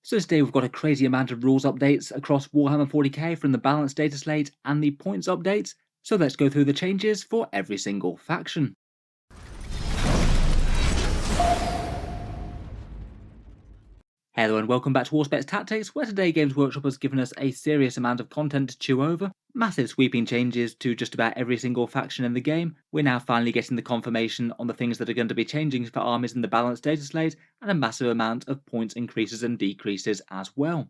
So today we've got a crazy amount of rules updates across Warhammer 40K from the Balance Dataslate and the points updates, so let's go through the changes for every single faction. Hello and welcome back to Auspex Tactics, where today Games Workshop has given us a serious amount of content to chew over. Massive sweeping changes to just about every single faction in the game. We're now finally getting the confirmation on the things that are going to be changing for armies in the Balance Dataslate, and a massive amount of points increases and decreases as well.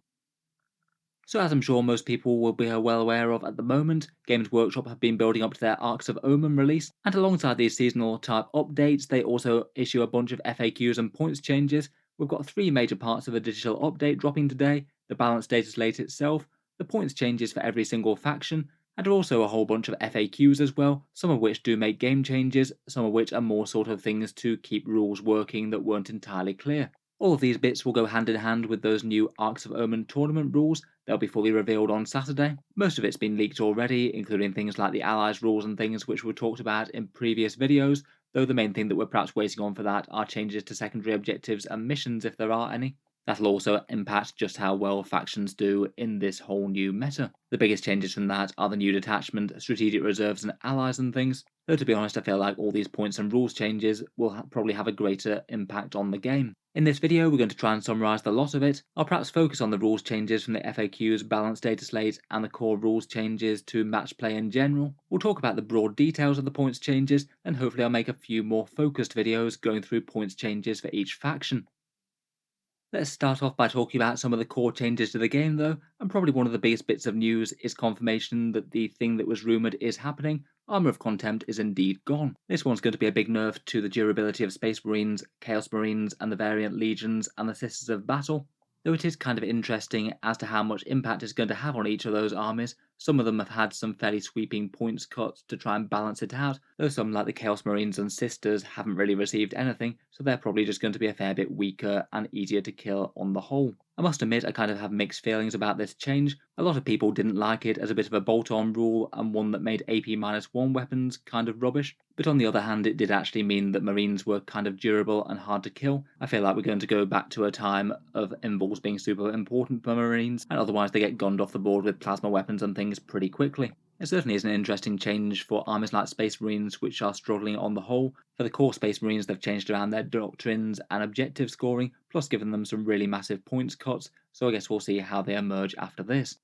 So as I'm sure most people will be well aware of at the moment, Games Workshop have been building up to their Arks of Omen release, and alongside these seasonal type updates, they also issue a bunch of FAQs and points changes. We've got three major parts of a digital update dropping today: the Balance Dataslate itself, the points changes for every single faction, and also a whole bunch of FAQs as well, some of which do make game changes, some of which are more sort of things to keep rules working that weren't entirely clear. All of these bits will go hand in hand with those new Arks of Omen tournament rules. They'll be fully revealed on Saturday. Most of it's been leaked already, including things like the Allies rules and things which were talked about in previous videos, though the main thing that we're perhaps waiting on for that are changes to secondary objectives and missions if there are any. That'll also impact just how well factions do in this whole new meta. The biggest changes from that are the new detachment, strategic reserves and allies and things, though to be honest I feel like all these points and rules changes will probably have a greater impact on the game. In this video we're going to try and summarise the lot of it. I'll perhaps focus on the rules changes from the FAQs, Balance Dataslate and the core rules changes to match play in general. We'll talk about the broad details of the points changes, and hopefully I'll make a few more focused videos going through points changes for each faction. Let's start off by talking about some of the core changes to the game though, and probably one of the biggest bits of news is confirmation that the thing that was rumoured is happening. Armour of Contempt is indeed gone. This one's going to be a big nerf to the durability of Space Marines, Chaos Marines and the variant Legions and the Sisters of Battle, though it is kind of interesting as to how much impact it's going to have on each of those armies. Some of them have had some fairly sweeping points cuts to try and balance it out, though some like the Chaos Marines and Sisters haven't really received anything, so they're probably just going to be a fair bit weaker and easier to kill on the whole. I must admit I kind of have mixed feelings about this change. A lot of people didn't like it as a bit of a bolt-on rule and one that made AP-1 weapons kind of rubbish, but on the other hand it did actually mean that Marines were kind of durable and hard to kill. I feel like we're going to go back to a time of invuls being super important for Marines, and otherwise they get gunned off the board with plasma weapons and things pretty quickly. It certainly is an interesting change for armies like Space Marines, which are struggling on the whole. For the core Space Marines, they've changed around their doctrines and objective scoring, plus given them some really massive points cuts, so I guess we'll see how they emerge after this.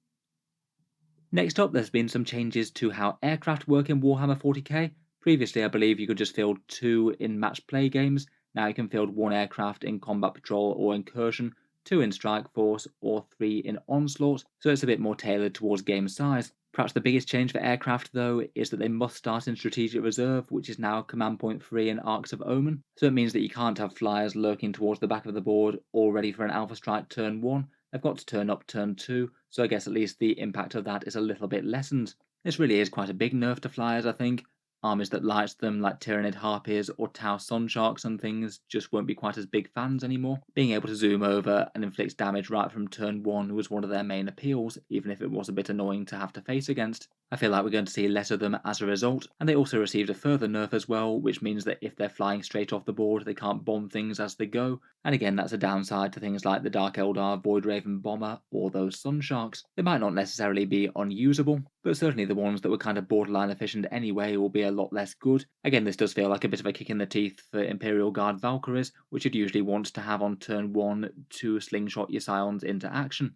Next up, there's been some changes to how aircraft work in Warhammer 40k. Previously, I believe you could just field 2 in match play games. Now you can field 1 aircraft in combat patrol or incursion, 2 in strike force, or 3 in onslaught, so it's a bit more tailored towards game size. Perhaps the biggest change for aircraft though is that they must start in strategic reserve, which is now command point 3 in Arks of Omen, so it means that you can't have flyers lurking towards the back of the board all ready for an alpha strike turn 1. They've got to turn up turn 2, so I guess at least the impact of that is a little bit lessened. This really is quite a big nerf to flyers, I think. Armies that liked them, like Tyranid Harpies or Tau Sunsharks and things, just won't be quite as big fans anymore. Being able to zoom over and inflict damage right from turn 1 was one of their main appeals, even if it was a bit annoying to have to face against. I feel like we're going to see less of them as a result, and they also received a further nerf as well, which means that if they're flying straight off the board they can't bomb things as they go, and again that's a downside to things like the Dark Eldar Void Raven Bomber or those Sunsharks. They might not necessarily be unusable, but certainly the ones that were kind of borderline efficient anyway will be a lot less good. Again, this does feel like a bit of a kick in the teeth for Imperial Guard Valkyries, which you'd usually want to have on turn 1 to slingshot your scions into action.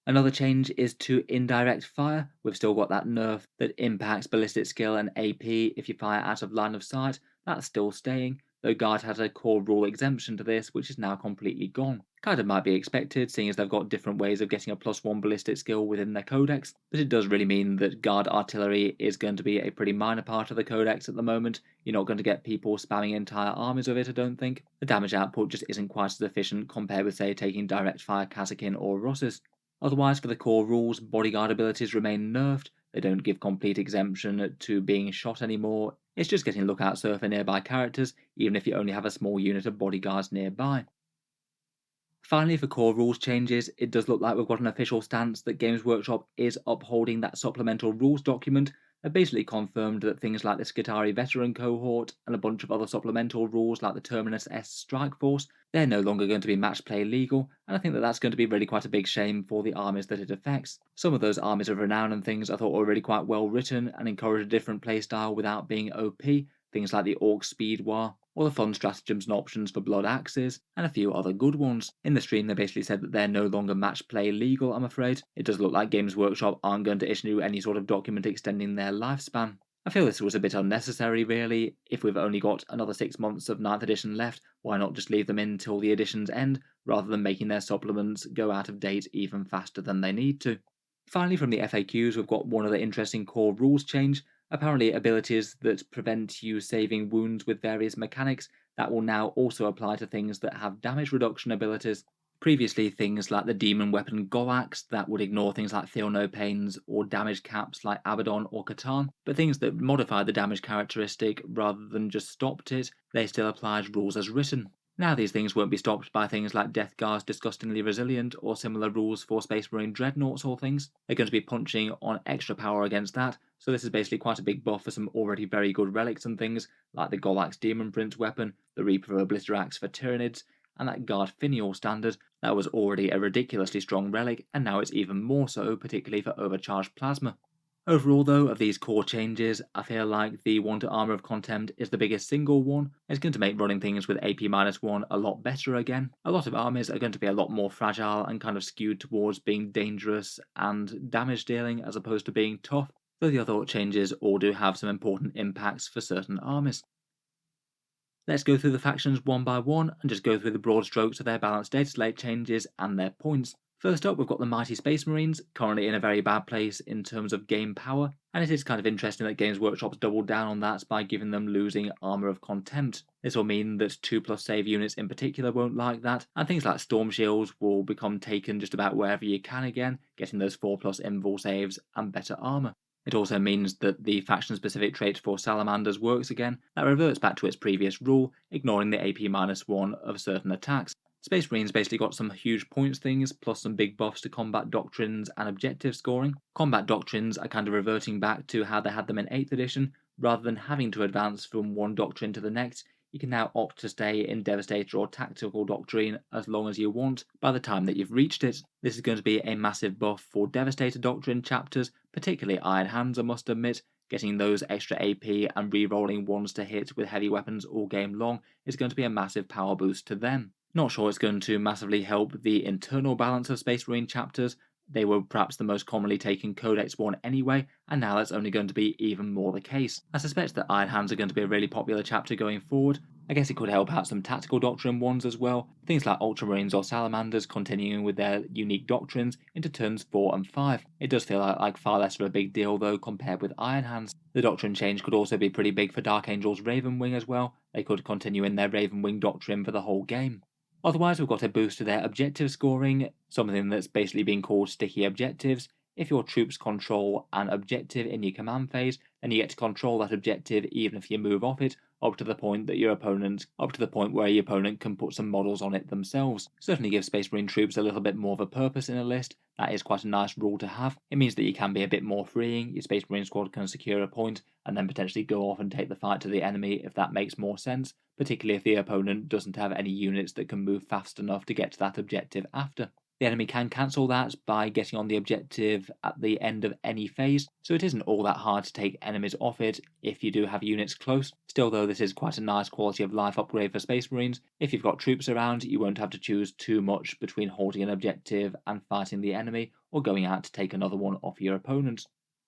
Another change is to indirect fire. We've still got that nerf that impacts ballistic skill and AP if you fire out of line of sight. That's still staying, though Guard had a core rule exemption to this, which is now completely gone. Kind of might be expected, seeing as they've got different ways of getting a +1 ballistic skill within their codex, but it does really mean that Guard artillery is going to be a pretty minor part of the codex at the moment. You're not going to get people spamming entire armies of it, I don't think. The damage output just isn't quite as efficient compared with, say, taking direct fire Kazakin or Russes. Otherwise, for the core rules, bodyguard abilities remain nerfed. They don't give complete exemption to being shot anymore. It's just getting lookout surf for nearby characters, even if you only have a small unit of bodyguards nearby. Finally, for core rules changes, it does look like we've got an official stance that Games Workshop is upholding that supplemental rules document have basically confirmed that things like the Skitarii Veteran Cohort and a bunch of other supplemental rules like the Terminus S Strike Force, they're no longer going to be match play legal, and I think that that's going to be really quite a big shame for the armies that it affects. Some of those armies of renown and things I thought were really quite well written and encourage a different playstyle without being OP, things like the Orks Speed War, or the fun stratagems and options for Blood Axes, and a few other good ones. In the stream they basically said that they're no longer match play legal, I'm afraid. It does look like Games Workshop aren't going to issue any sort of document extending their lifespan. I feel this was a bit unnecessary really. If we've only got another 6 months of 9th edition left, why not just leave them in till the editions end, rather than making their supplements go out of date even faster than they need to. Finally, from the FAQs, we've got one other interesting core rules change. Apparently, abilities that prevent you saving wounds with various mechanics, that will now also apply to things that have damage reduction abilities. Previously, things like the demon weapon Golax that would ignore things like Feel No Pains, or damage caps like Abaddon or Catan, but things that modify the damage characteristic rather than just stopped it, they still apply rules as written. Now these things won't be stopped by things like Death Guard's Disgustingly Resilient or similar rules for Space Marine Dreadnoughts or things. They're going to be punching on extra power against that, so this is basically quite a big buff for some already very good relics and things, like the Golax Demon Prince weapon, the Reaper of Obliterax for Tyranids, and that Guard Finial standard that was already a ridiculously strong relic, and now it's even more so, particularly for overcharged plasma. Overall though, of these core changes, I feel like the 1 to Armour of Contempt is the biggest single one. It's going to make running things with AP-1 a lot better again. A lot of armies are going to be a lot more fragile and kind of skewed towards being dangerous and damage dealing as opposed to being tough, though the other changes all do have some important impacts for certain armies. Let's go through the factions one by one and just go through the broad strokes of their Balance Dataslate changes and their points. First up, we've got the Mighty Space Marines, currently in a very bad place in terms of game power, and it is kind of interesting that Games Workshop's doubled down on that by giving them losing Armour of Contempt. This will mean that 2+ save units in particular won't like that, and things like Storm Shields will become taken just about wherever you can again, getting those 4+ invul saves and better armour. It also means that the faction-specific trait for Salamanders works again, that reverts back to its previous rule, ignoring the AP-1 of certain attacks. Space Marines basically got some huge points things, plus some big buffs to combat doctrines and objective scoring. Combat doctrines are kind of reverting back to how they had them in 8th edition. Rather than having to advance from one doctrine to the next, you can now opt to stay in Devastator or Tactical Doctrine as long as you want by the time that you've reached it. This is going to be a massive buff for Devastator Doctrine chapters, particularly Iron Hands I must admit. Getting those extra AP and re-rolling ones to hit with heavy weapons all game long is going to be a massive power boost to them. Not sure it's going to massively help the internal balance of Space Marine chapters. They were perhaps the most commonly taken Codex one anyway, and now that's only going to be even more the case. I suspect that Iron Hands are going to be a really popular chapter going forward. I guess it could help out some Tactical Doctrine ones as well, things like Ultramarines or Salamanders continuing with their unique doctrines into turns 4 and 5. It does feel like far less of a big deal though compared with Iron Hands. The doctrine change could also be pretty big for Dark Angels Ravenwing as well. They could continue in their Ravenwing doctrine for the whole game. Otherwise, we've got a boost to their objective scoring, something that's basically being called sticky objectives. If your troops control an objective in your command phase, then you get to control that objective even if you move off it, up to the point where your opponent can put some models on it themselves. Certainly gives Space Marine troops a little bit more of a purpose in a list. That is quite a nice rule to have. It means that you can be a bit more freeing. Your Space Marine squad can secure a point and then potentially go off and take the fight to the enemy if that makes more sense, particularly if the opponent doesn't have any units that can move fast enough to get to that objective after. The enemy can cancel that by getting on the objective at the end of any phase, so it isn't all that hard to take enemies off it if you do have units close. Still though, this is quite a nice quality of life upgrade for Space Marines. If you've got troops around, you won't have to choose too much between holding an objective and fighting the enemy, or going out to take another one off your opponent.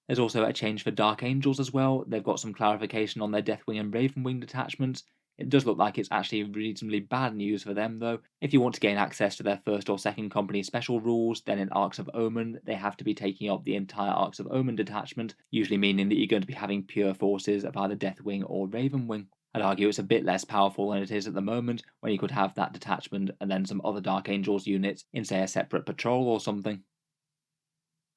There's also a change for Dark Angels as well. They've got some clarification on their Deathwing and Ravenwing detachments. It does look like it's actually reasonably bad news for them though. If you want to gain access to their 1st or 2nd company special rules, then in Arks of Omen they have to be taking up the entire Arks of Omen detachment, usually meaning that you're going to be having pure forces of either Deathwing or Ravenwing. I'd argue it's a bit less powerful than it is at the moment, when you could have that detachment and then some other Dark Angels units in say a separate patrol or something.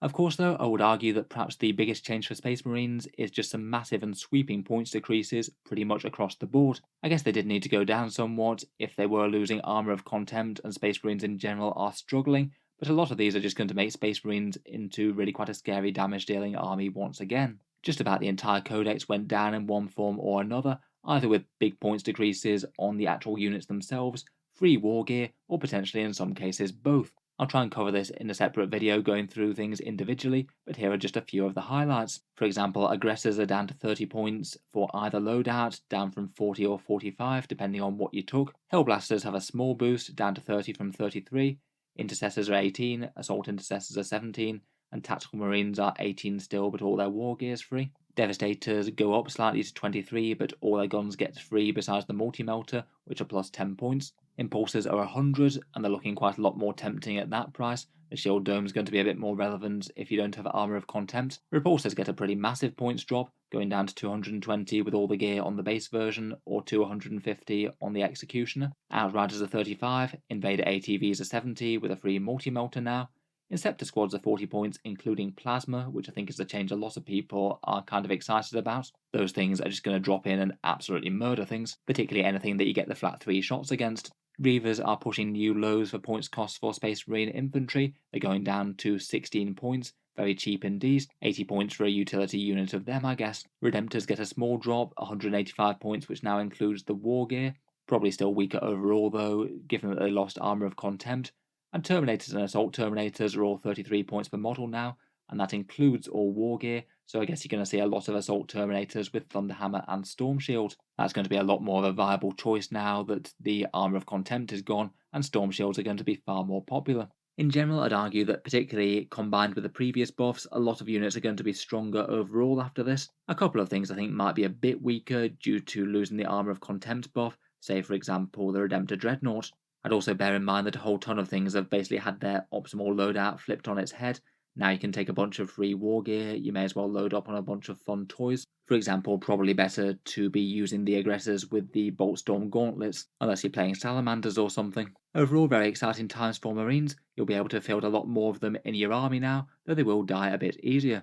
Of course though, I would argue that perhaps the biggest change for Space Marines is just some massive and sweeping points decreases pretty much across the board. I guess they did need to go down somewhat if they were losing Armour of Contempt and Space Marines in general are struggling, but a lot of these are just going to make Space Marines into really quite a scary damage dealing army once again. Just about the entire codex went down in one form or another, either with big points decreases on the actual units themselves, free war gear, or potentially in some cases both. I'll try and cover this in a separate video going through things individually, but here are just a few of the highlights. For example, aggressors are down to 30 points for either loadout, down from 40 or 45 depending on what you took. Hellblasters have a small boost, down to 30 from 33. Intercessors are 18, assault intercessors are 17, and tactical marines are 18 still, but all their war gear is free. Devastators go up slightly to 23, but all their guns get free besides the multi-melter, which are plus 10 points. Impulsors are 100, and they're looking quite a lot more tempting at that price. The shield dome is going to be a bit more relevant if you don't have Armour of Contempt. Repulsors get a pretty massive points drop, going down to 220 with all the gear on the base version, or 250 on the Executioner. Outriders are 35, Invader ATVs are 70 with a free multi-melter now. Inceptor squads are 40 points, including Plasma, which I think is a change a lot of people are kind of excited about. Those things are just going to drop in and absolutely murder things, particularly anything that you get the flat 3 shots against. Reavers are pushing new lows for points cost for Space Marine infantry. They're going down to 16 points, very cheap indeed. 80 points for a utility unit of them, I guess. Redemptors get a small drop, 185 points, which now includes the war gear. Probably still weaker overall though, given that they lost Armour of Contempt. And Terminators and Assault Terminators are all 33 points per model now, and that includes all war gear, so I guess you're going to see a lot of Assault Terminators with Thunderhammer and Storm Shield. That's going to be a lot more of a viable choice now that the Armour of Contempt is gone, and Storm Shields are going to be far more popular. In general, I'd argue that particularly combined with the previous buffs, a lot of units are going to be stronger overall after this. A couple of things I think might be a bit weaker due to losing the Armour of Contempt buff, say for example the Redemptor Dreadnought. I'd also bear in mind that a whole ton of things have basically had their optimal loadout flipped on its head. Now you can take a bunch of free war gear, you may as well load up on a bunch of fun toys. For example, probably better to be using the aggressors with the Boltstorm Gauntlets, unless you're playing Salamanders or something. Overall, very exciting times for Marines. You'll be able to field a lot more of them in your army now, though they will die a bit easier.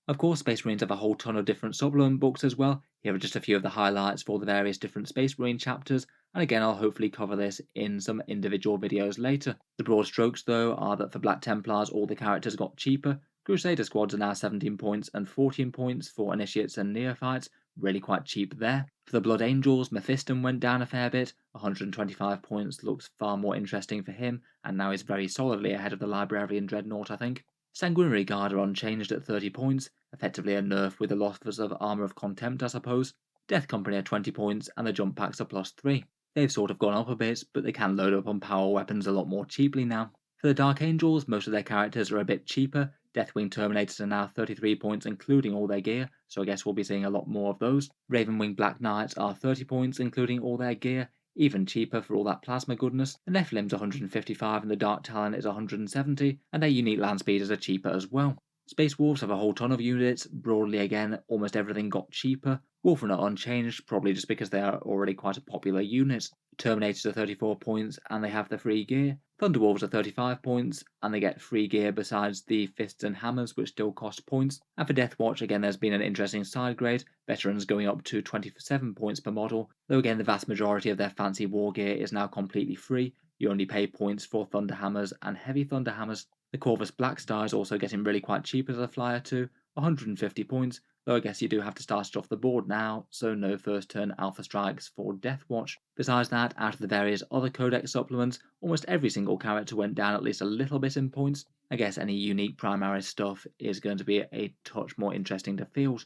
Of course, Space Marines have a whole ton of different supplement books as well. Here are just a few of the highlights for the various different Space Marine chapters, and again I'll hopefully cover this in some individual videos later. The broad strokes though are that for Black Templars all the characters got cheaper. Crusader squads are now 17 points and 14 points for Initiates and Neophytes, really quite cheap there. For the Blood Angels, Mephiston went down a fair bit, 125 points looks far more interesting for him, and now is very solidly ahead of the Librarian Dreadnought I think. Sanguinary Guard are unchanged at 30 points, effectively a nerf with the loss of Armour of Contempt I suppose. Death Company are 20 points and the jump packs are plus 3. They've sort of gone up a bit, but they can load up on power weapons a lot more cheaply now. For the Dark Angels, most of their characters are a bit cheaper. Deathwing Terminators are now 33 points including all their gear, so I guess we'll be seeing a lot more of those. Ravenwing Black Knights are 30 points including all their gear, even cheaper for all that plasma goodness. The Nephilim's 155 and the Dark Talon is 170, and their unique land speeders are cheaper as well. Space Wolves have a whole ton of units, broadly again, almost everything got cheaper. Wolfren are unchanged, probably just because they are already quite a popular unit. Terminators are 34 points and they have the free gear. Thunderwolves are 35 points and they get free gear besides the Fists and Hammers which still cost points. And for Deathwatch again there's been an interesting side grade, veterans going up to 27 points per model, though again the vast majority of their fancy war gear is now completely free. You only pay points for Thunderhammers and Heavy Thunderhammers. The Corvus Black Star is also getting really quite cheap as a flyer too, 150 points, though I guess you do have to start it off the board now, so no first turn alpha strikes for Deathwatch. Besides that, out of the various other codex supplements, almost every single character went down at least a little bit in points. I guess any unique Primaris stuff is going to be a touch more interesting to field.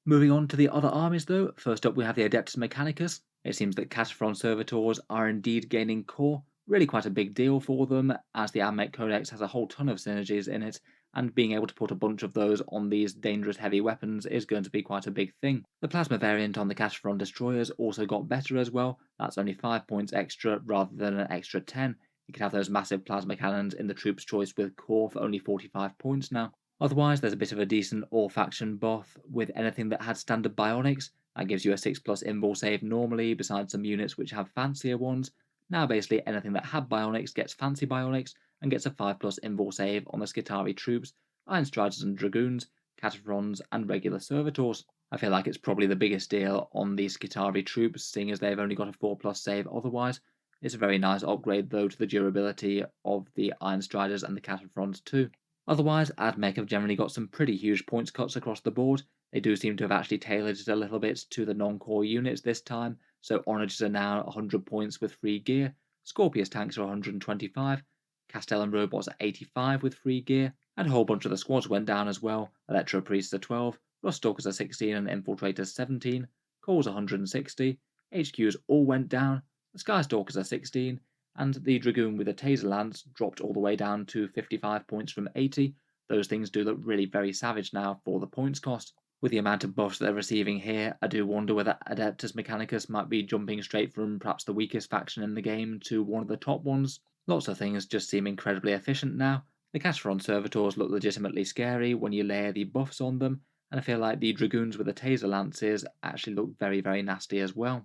Moving on to the other armies though, first up we have the Adeptus Mechanicus. It seems that Cataphren Servitors are indeed gaining core, really quite a big deal for them, as the Admech Codex has a whole ton of synergies in it, and being able to put a bunch of those on these dangerous heavy weapons is going to be quite a big thing. The Plasma variant on the Cataphren Destroyers also got better as well, that's only 5 points extra rather than an extra 10. You can have those massive plasma cannons in the Troops' Choice with core for only 45 points now. Otherwise, there's a bit of a decent all-faction buff with anything that had standard bionics. That gives you a 6+ invul save normally, besides some units which have fancier ones. Now basically anything that had bionics gets fancy bionics, and gets a 5+ invul save on the Skitarii troops, Iron Striders and Dragoons, Cataphrons and regular Servitors. I feel like it's probably the biggest deal on the Skitarii troops, seeing as they've only got a 4+ save otherwise. It's a very nice upgrade though to the durability of the Iron Striders and the Cataphrons too. Otherwise, AdMech have generally got some pretty huge points cuts across the board. They do seem to have actually tailored it a little bit to the non-core units this time, so Onagers are now 100 points with free gear, Scorpius tanks are 125, Castellan robots are 85 with free gear, and a whole bunch of the squads went down as well. Electro Priests are 12, Ruststalkers are 16 and Infiltrators 17, Cores 160, HQs all went down, the Skystalkers are 16, and the Dragoon with a Taser Lance dropped all the way down to 55 points from 80. Those things do look really very savage now for the points cost. With the amount of buffs they're receiving here, I do wonder whether Adeptus Mechanicus might be jumping straight from perhaps the weakest faction in the game to one of the top ones. Lots of things just seem incredibly efficient now. The Cacheron Servitors look legitimately scary when you layer the buffs on them, and I feel like the Dragoons with the Taser Lances actually look very, very nasty as well.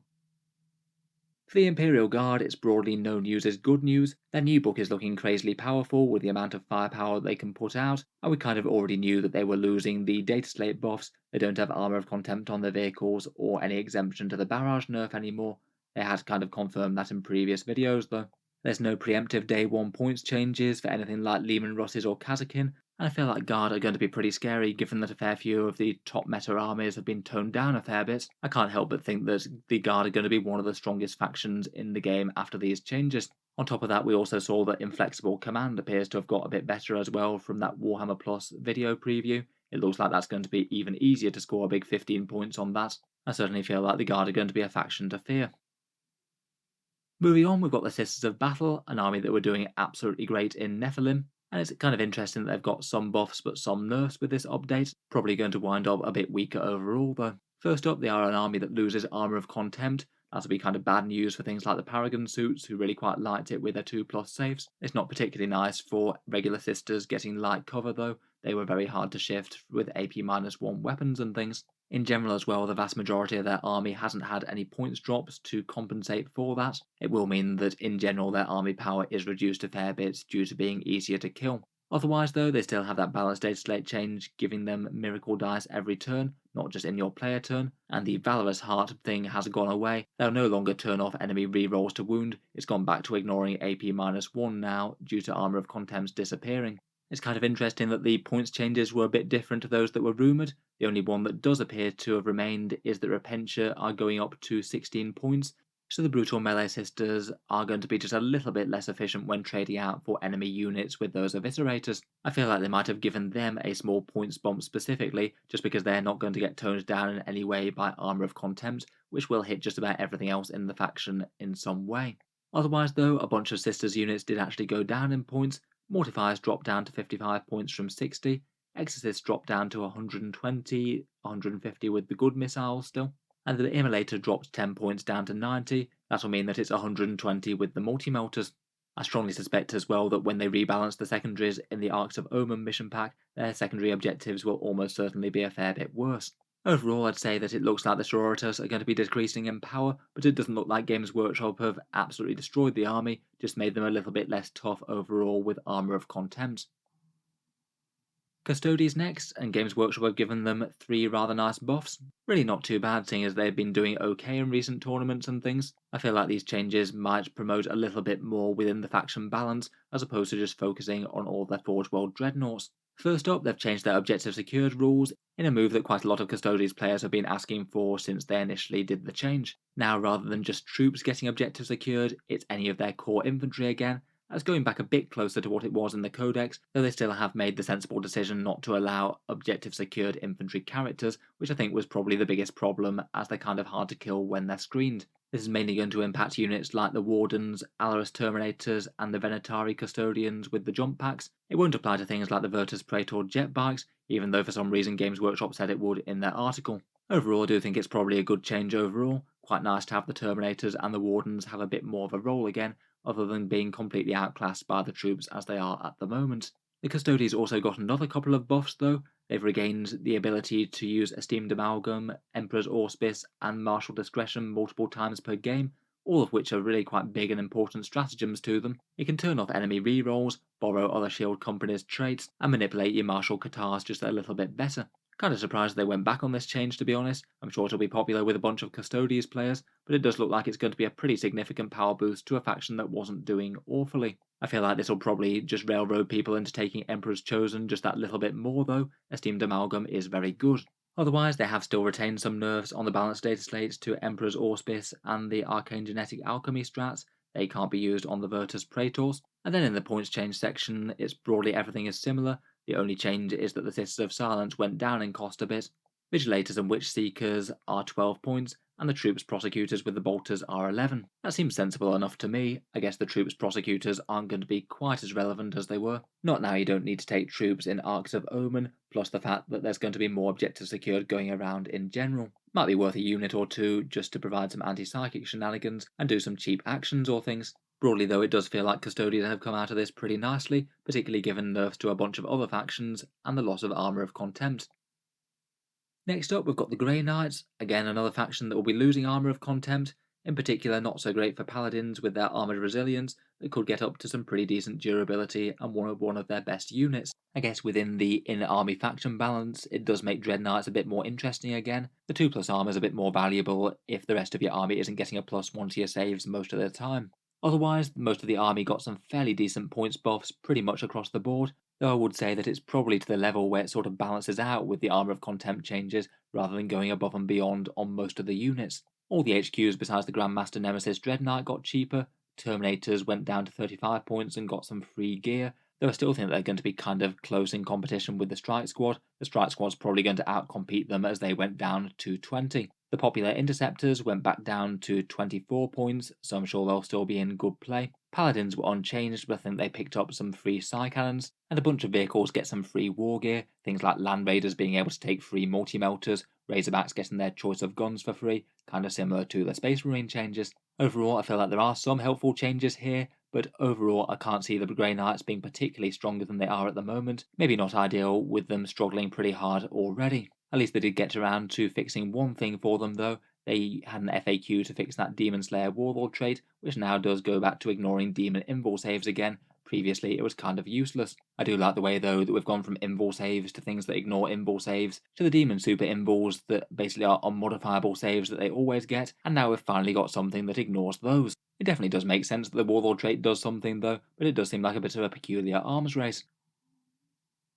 For the Imperial Guard, it's broadly no news is good news. Their new book is looking crazily powerful with the amount of firepower they can put out, and we kind of already knew that they were losing the Dataslate buffs. They don't have Armour of Contempt on their vehicles or any exemption to the barrage nerf anymore. They had kind of confirmed that in previous videos though. There's no preemptive day 1 points changes for anything like Lehman Russes or Kazakin, and I feel like Guard are going to be pretty scary given that a fair few of the top meta armies have been toned down a fair bit. I can't help but think that the Guard are going to be one of the strongest factions in the game after these changes. On top of that, we also saw that Inflexible Command appears to have got a bit better as well from that Warhammer Plus video preview. It looks like that's going to be even easier to score a big 15 points on that. I certainly feel like the Guard are going to be a faction to fear. Moving on, we've got the Sisters of Battle, an army that were doing absolutely great in Nephilim, and it's kind of interesting that they've got some buffs but some nerfs with this update. Probably going to wind up a bit weaker overall though. First up, they are an army that loses Armour of Contempt. That'll be kind of bad news for things like the Paragon suits, who really quite liked it with their 2+ saves. It's not particularly nice for regular Sisters getting light cover though. They were very hard to shift with AP-1 weapons and things. In general as well, the vast majority of their army hasn't had any points drops to compensate for that. It will mean that in general their army power is reduced a fair bit due to being easier to kill. Otherwise though, they still have that Balance Dataslate change giving them miracle dice every turn, not just in your player turn, and the Valorous Heart thing has gone away. They'll no longer turn off enemy rerolls to wound. It's gone back to ignoring AP-1 now due to Armour of Contempts disappearing. It's kind of interesting that the points changes were a bit different to those that were rumoured. The only one that does appear to have remained is that Repentia are going up to 16 points, so the Brutal Melee Sisters are going to be just a little bit less efficient when trading out for enemy units with those Eviscerators. I feel like they might have given them a small points bump specifically, just because they're not going to get toned down in any way by Armour of Contempt, which will hit just about everything else in the faction in some way. Otherwise though, a bunch of Sisters units did actually go down in points. Mortifiers dropped down to 55 points from 60, Exorcists dropped down to 120, 150 with the good missiles still, and the Immolator dropped 10 points down to 90. That'll mean that it's 120 with the multi-melters. I strongly suspect as well that when they rebalance the secondaries in the Arks of Omen mission pack, their secondary objectives will almost certainly be a fair bit worse. Overall, I'd say that it looks like the Sororitas are going to be decreasing in power, but it doesn't look like Games Workshop have absolutely destroyed the army, just made them a little bit less tough overall with Armour of Contempt. Custodes next, and Games Workshop have given them 3 rather nice buffs. Really not too bad, seeing as they've been doing okay in recent tournaments and things. I feel like these changes might promote a little bit more within the faction balance, as opposed to just focusing on all their Forge World Dreadnoughts. First up, they've changed their objective secured rules, in a move that quite a lot of Custodes players have been asking for since they initially did the change. Now, rather than just troops getting objectives secured, it's any of their core infantry again. That's going back a bit closer to what it was in the Codex, though they still have made the sensible decision not to allow objective secured infantry characters, which I think was probably the biggest problem, as they're kind of hard to kill when they're screened. This is mainly going to impact units like the Wardens, Alaris Terminators, and the Venatari Custodians with the jump packs. It won't apply to things like the Virtus Praetor jet bikes, even though for some reason Games Workshop said it would in their article. Overall, I do think it's probably a good change overall. Quite nice to have the Terminators and the Wardens have a bit more of a role again, other than being completely outclassed by the troops as they are at the moment. The Custodes also got another couple of buffs though. They've regained the ability to use Esteemed Amalgam, Emperor's Auspice, and Martial Discretion multiple times per game, all of which are really quite big and important stratagems to them. You can turn off enemy rerolls, borrow other shield companies' traits, and manipulate your martial katars just a little bit better. Kind of surprised they went back on this change, to be honest. I'm sure it'll be popular with a bunch of Custodes players, but it does look like it's going to be a pretty significant power boost to a faction that wasn't doing awfully. I feel like this will probably just railroad people into taking Emperor's Chosen just that little bit more though. Esteemed Amalgam is very good. Otherwise, they have still retained some nerfs on the balance data slates to Emperor's Auspice and the Arcane Genetic Alchemy strats. They can't be used on the Virtus Praetors. And then in the points change section, it's broadly everything is similar. The only change is that the Sisters of Silence went down in cost a bit. Vigilators and Witch Seekers are 12 points, and the Troops Prosecutors with the Bolters are 11. That seems sensible enough to me. I guess the Troops Prosecutors aren't going to be quite as relevant as they were. Not now you don't need to take troops in Arks of Omen, plus the fact that there's going to be more objectives secured going around in general. Might be worth a unit or two just to provide some anti-psychic shenanigans and do some cheap actions or things. Broadly though, it does feel like Custodians have come out of this pretty nicely, particularly given nerfs to a bunch of other factions and the loss of Armour of Contempt. Next up we've got the Grey Knights, again another faction that will be losing Armour of Contempt, in particular not so great for Paladins with their Armoured Resilience that could get up to some pretty decent durability and one of their best units. I guess within the in-army faction balance, it does make Dread Knights a bit more interesting again. The 2+ armour is a bit more valuable if the rest of your army isn't getting a +1 to your saves most of the time. Otherwise, most of the army got some fairly decent points buffs pretty much across the board, though I would say that it's probably to the level where it sort of balances out with the Armour of Contempt changes rather than going above and beyond on most of the units. All the HQs besides the Grandmaster Nemesis Dread Knight got cheaper, Terminators went down to 35 points and got some free gear, though I still think they're going to be kind of close in competition with the Strike Squad. The Strike Squad's probably going to outcompete them as they went down to 20. The popular Interceptors went back down to 24 points, so I'm sure they'll still be in good play. Paladins were unchanged, but I think they picked up some free Psy Cannons, and a bunch of vehicles get some free war gear, things like Land Raiders being able to take free multi-melters, Razorbacks getting their choice of guns for free, kind of similar to the Space Marine changes. Overall, I feel like there are some helpful changes here, but overall I can't see the Grey Knights being particularly stronger than they are at the moment. Maybe not ideal with them struggling pretty hard already. At least they did get around to fixing one thing for them though. They had an FAQ to fix that Demon Slayer Warlord trait, which now does go back to ignoring Demon Invul saves again. Previously it was kind of useless. I do like the way though that we've gone from Invul saves to things that ignore Invul saves, to the Demon Super Invuls that basically are unmodifiable saves that they always get, and now we've finally got something that ignores those. It definitely does make sense that the Warlord trait does something though, but it does seem like a bit of a peculiar arms race.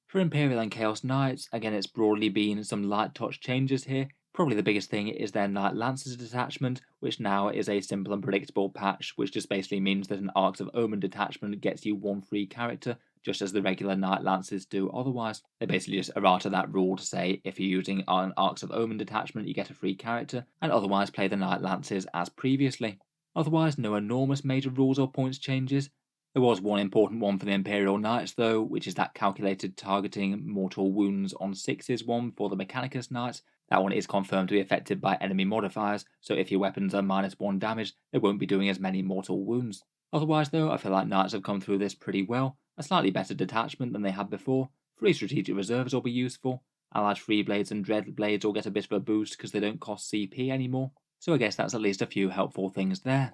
For Imperial and Chaos Knights, again it's broadly been some light touch changes here. Probably the biggest thing is their Knight Lancers detachment, which now is a simple and predictable patch, which just basically means that an Arks of Omen detachment gets you one free character, just as the regular Knight Lancers do otherwise. They basically just errata that rule to say if you're using an Arks of Omen detachment you get a free character, and otherwise play the Knight Lancers as previously. Otherwise, no enormous major rules or points changes. There was one important one for the Imperial Knights though, which is that calculated targeting mortal wounds on 6s one for the Mechanicus Knights. That one is confirmed to be affected by enemy modifiers, so if your weapons are -1 damage, they won't be doing as many mortal wounds. Otherwise though, I feel like Knights have come through this pretty well. A slightly better detachment than they had before. Free strategic reserves will be useful. Allied Free Blades and Dread Blades will get a bit of a boost because they don't cost CP anymore. So I guess that's at least a few helpful things there.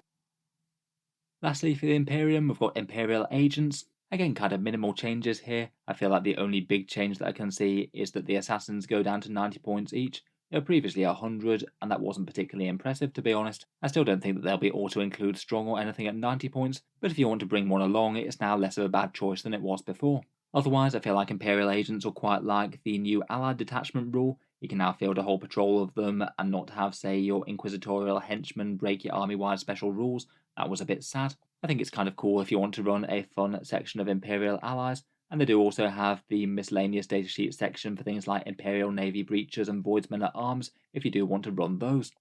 Lastly, for the Imperium, we've got Imperial Agents. Again, kind of minimal changes here. I feel like the only big change that I can see is that the Assassins go down to 90 points each. They were previously 100, and that wasn't particularly impressive to be honest. I still don't think that they'll be auto-include strong or anything at 90 points, but if you want to bring one along, it's now less of a bad choice than it was before. Otherwise, I feel like Imperial Agents will quite like the new Allied Detachment rule. You can now field a whole patrol of them and not have, say, your Inquisitorial Henchmen break your army-wide special rules. That was a bit sad. I think it's kind of cool if you want to run a fun section of Imperial Allies, and they do also have the miscellaneous datasheet section for things like Imperial Navy Breachers and Voidsmen at Arms, if you do want to run those.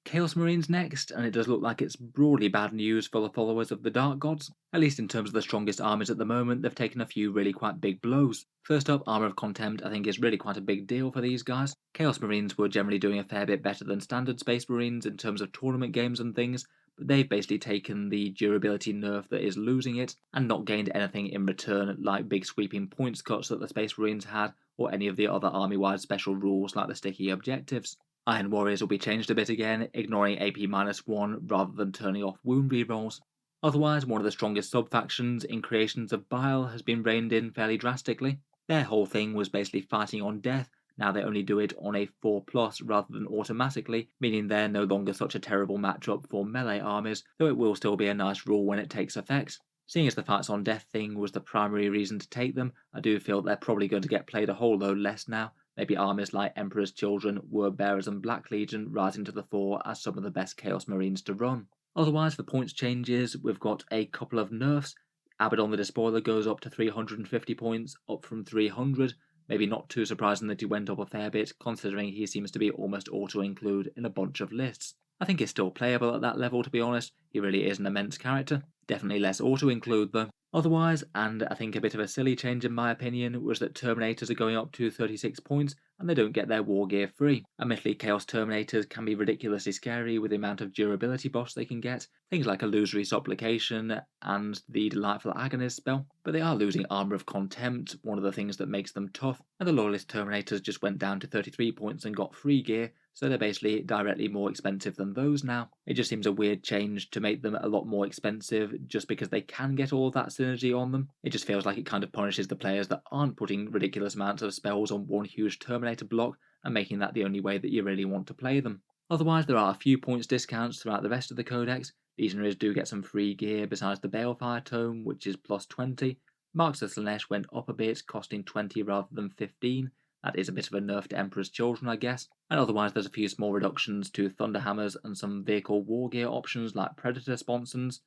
Chaos Marines next, and it does look like it's broadly bad news for the followers of the Dark Gods. At least in terms of the strongest armies at the moment, they've taken a few really quite big blows. First up, Armour of Contempt I think is really quite a big deal for these guys. Chaos Marines were generally doing a fair bit better than standard Space Marines in terms of tournament games and things, but they've basically taken the durability nerf that is losing it, and not gained anything in return like big sweeping points cuts that the Space Marines had, or any of the other army-wide special rules like the sticky objectives. Iron Warriors will be changed a bit again, ignoring AP-1 rather than turning off wound rerolls. Otherwise, one of the strongest sub-factions in Creations of Bile has been reined in fairly drastically. Their whole thing was basically fighting on death. Now they only do it on a 4+ rather than automatically, meaning they're no longer such a terrible matchup for melee armies, though it will still be a nice rule when it takes effect. Seeing as the fights on death thing was the primary reason to take them, I do feel they're probably going to get played a whole load less now. Maybe armies like Emperor's Children, Word Bearers and Black Legion rising to the fore as some of the best Chaos Marines to run. Otherwise, for points changes, we've got a couple of nerfs. Abaddon the Despoiler goes up to 350 points, up from 300. Maybe not too surprising that he went up a fair bit, considering he seems to be almost auto-include in a bunch of lists. I think he's still playable at that level, to be honest. He really is an immense character. Definitely less auto-include though. Otherwise, and I think a bit of a silly change in my opinion, was that Terminators are going up to 36 points and they don't get their war gear free. Admittedly, Chaos Terminators can be ridiculously scary with the amount of durability buffs they can get, things like Illusory Supplication and the Delightful Agonist spell, but they are losing Armour of Contempt, one of the things that makes them tough, and the Loyalist Terminators just went down to 33 points and got free gear, so they're basically directly more expensive than those now. It just seems a weird change to make them a lot more expensive just because they can get all of that synergy on them. It just feels like it kind of punishes the players that aren't putting ridiculous amounts of spells on one huge Terminator block and making that the only way that you really want to play them. Otherwise, there are a few points discounts throughout the rest of the codex. Legionaries do get some free gear besides the Balefire Tome, which is plus 20. Marks of Slaanesh went up a bit, costing 20 rather than 15. That is a bit of a nerf to Emperor's Children, I guess. And otherwise there's a few small reductions to Thunderhammers and some vehicle war gear options like Predator sponsons.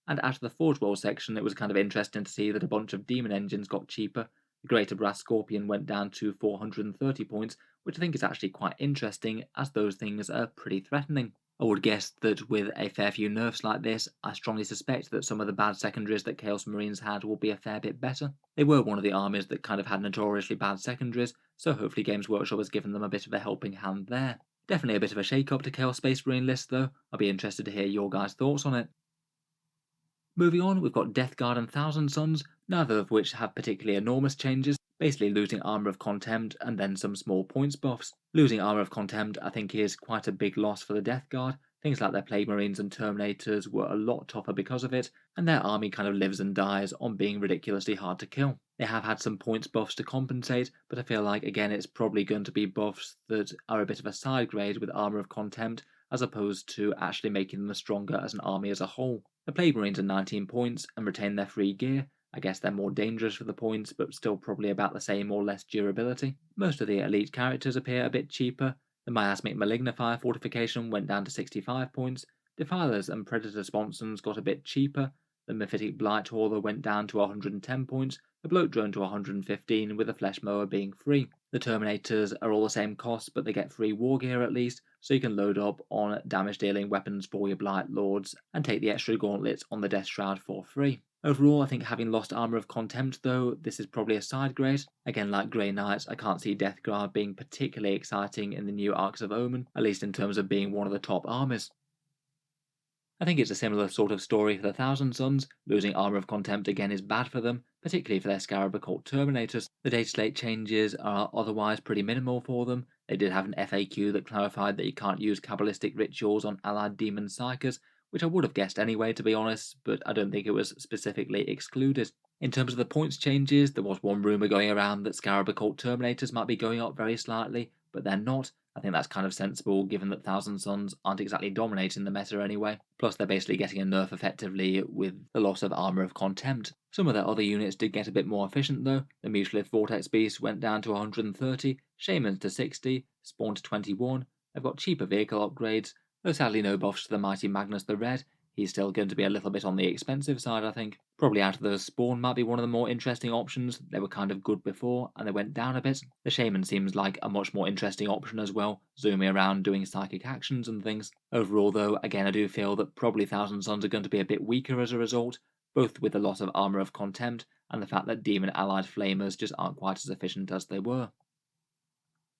And out of the Forge World section, it was kind of interesting to see that a bunch of Demon engines got cheaper. The Greater Brass Scorpion went down to 430 points, which I think is actually quite interesting, as those things are pretty threatening. I would guess that with a fair few nerfs like this, I strongly suspect that some of the bad secondaries that Chaos Marines had will be a fair bit better. They were one of the armies that kind of had notoriously bad secondaries, so hopefully Games Workshop has given them a bit of a helping hand there. Definitely a bit of a shake-up to Chaos Space Marine list though. I'll be interested to hear your guys' thoughts on it. Moving on, we've got Death Guard and Thousand Sons, neither of which have particularly enormous changes, basically losing Armour of Contempt and then some small points buffs. Losing Armour of Contempt I think is quite a big loss for the Death Guard. Things like their Plague Marines and Terminators were a lot tougher because of it, and their army kind of lives and dies on being ridiculously hard to kill. They have had some points buffs to compensate, but I feel like again it's probably going to be buffs that are a bit of a side grade with Armour of Contempt, as opposed to actually making them stronger as an army as a whole. The Plague Marines are 19 points and retain their free gear. I guess they're more dangerous for the points, but still probably about the same or less durability. Most of the elite characters appear a bit cheaper. The Miasmic Malignifier fortification went down to 65 points. Defilers and Predator sponsons got a bit cheaper. The Mephitic Blight Hauler went down to 110 points. The Bloat Drone to 115, with the Flesh Mower being free. The Terminators are all the same cost, but they get free war gear at least, so you can load up on damage dealing weapons for your Blight Lords and take the extra gauntlets on the Death Shroud for free. Overall, I think having lost Armour of Contempt though, this is probably a side grade. Again, like Grey Knights, I can't see Death Guard being particularly exciting in the new Arks of Omen, at least in terms of being one of the top armies. I think it's a similar sort of story for the Thousand Sons. Losing Armour of Contempt again is bad for them, particularly for their Scarab Occult Terminators. The data slate changes are otherwise pretty minimal for them. They did have an FAQ that clarified that you can't use Kabbalistic rituals on allied demon psychers, which I would have guessed anyway to be honest, but I don't think it was specifically excluded. In terms of the points changes, there was one rumour going around that Scarab Occult Terminators might be going up very slightly, but they're not. I think that's kind of sensible given that Thousand Sons aren't exactly dominating the meta anyway. Plus they're basically getting a nerf effectively with the loss of Armour of Contempt. Some of their other units did get a bit more efficient though. The Mutilith Vortex Beast went down to 130, Shamans to 60, Spawn to 21. They've got cheaper vehicle upgrades, though sadly no buffs to the mighty Magnus the Red. He's still going to be a little bit on the expensive side, I think. Probably out of those, Spawn might be one of the more interesting options. They were kind of good before, and they went down a bit. The Shaman seems like a much more interesting option as well, zooming around doing psychic actions and things. Overall though, again I do feel that probably Thousand Sons are going to be a bit weaker as a result, both with the loss of Armour of Contempt, and the fact that Demon Allied Flamers just aren't quite as efficient as they were.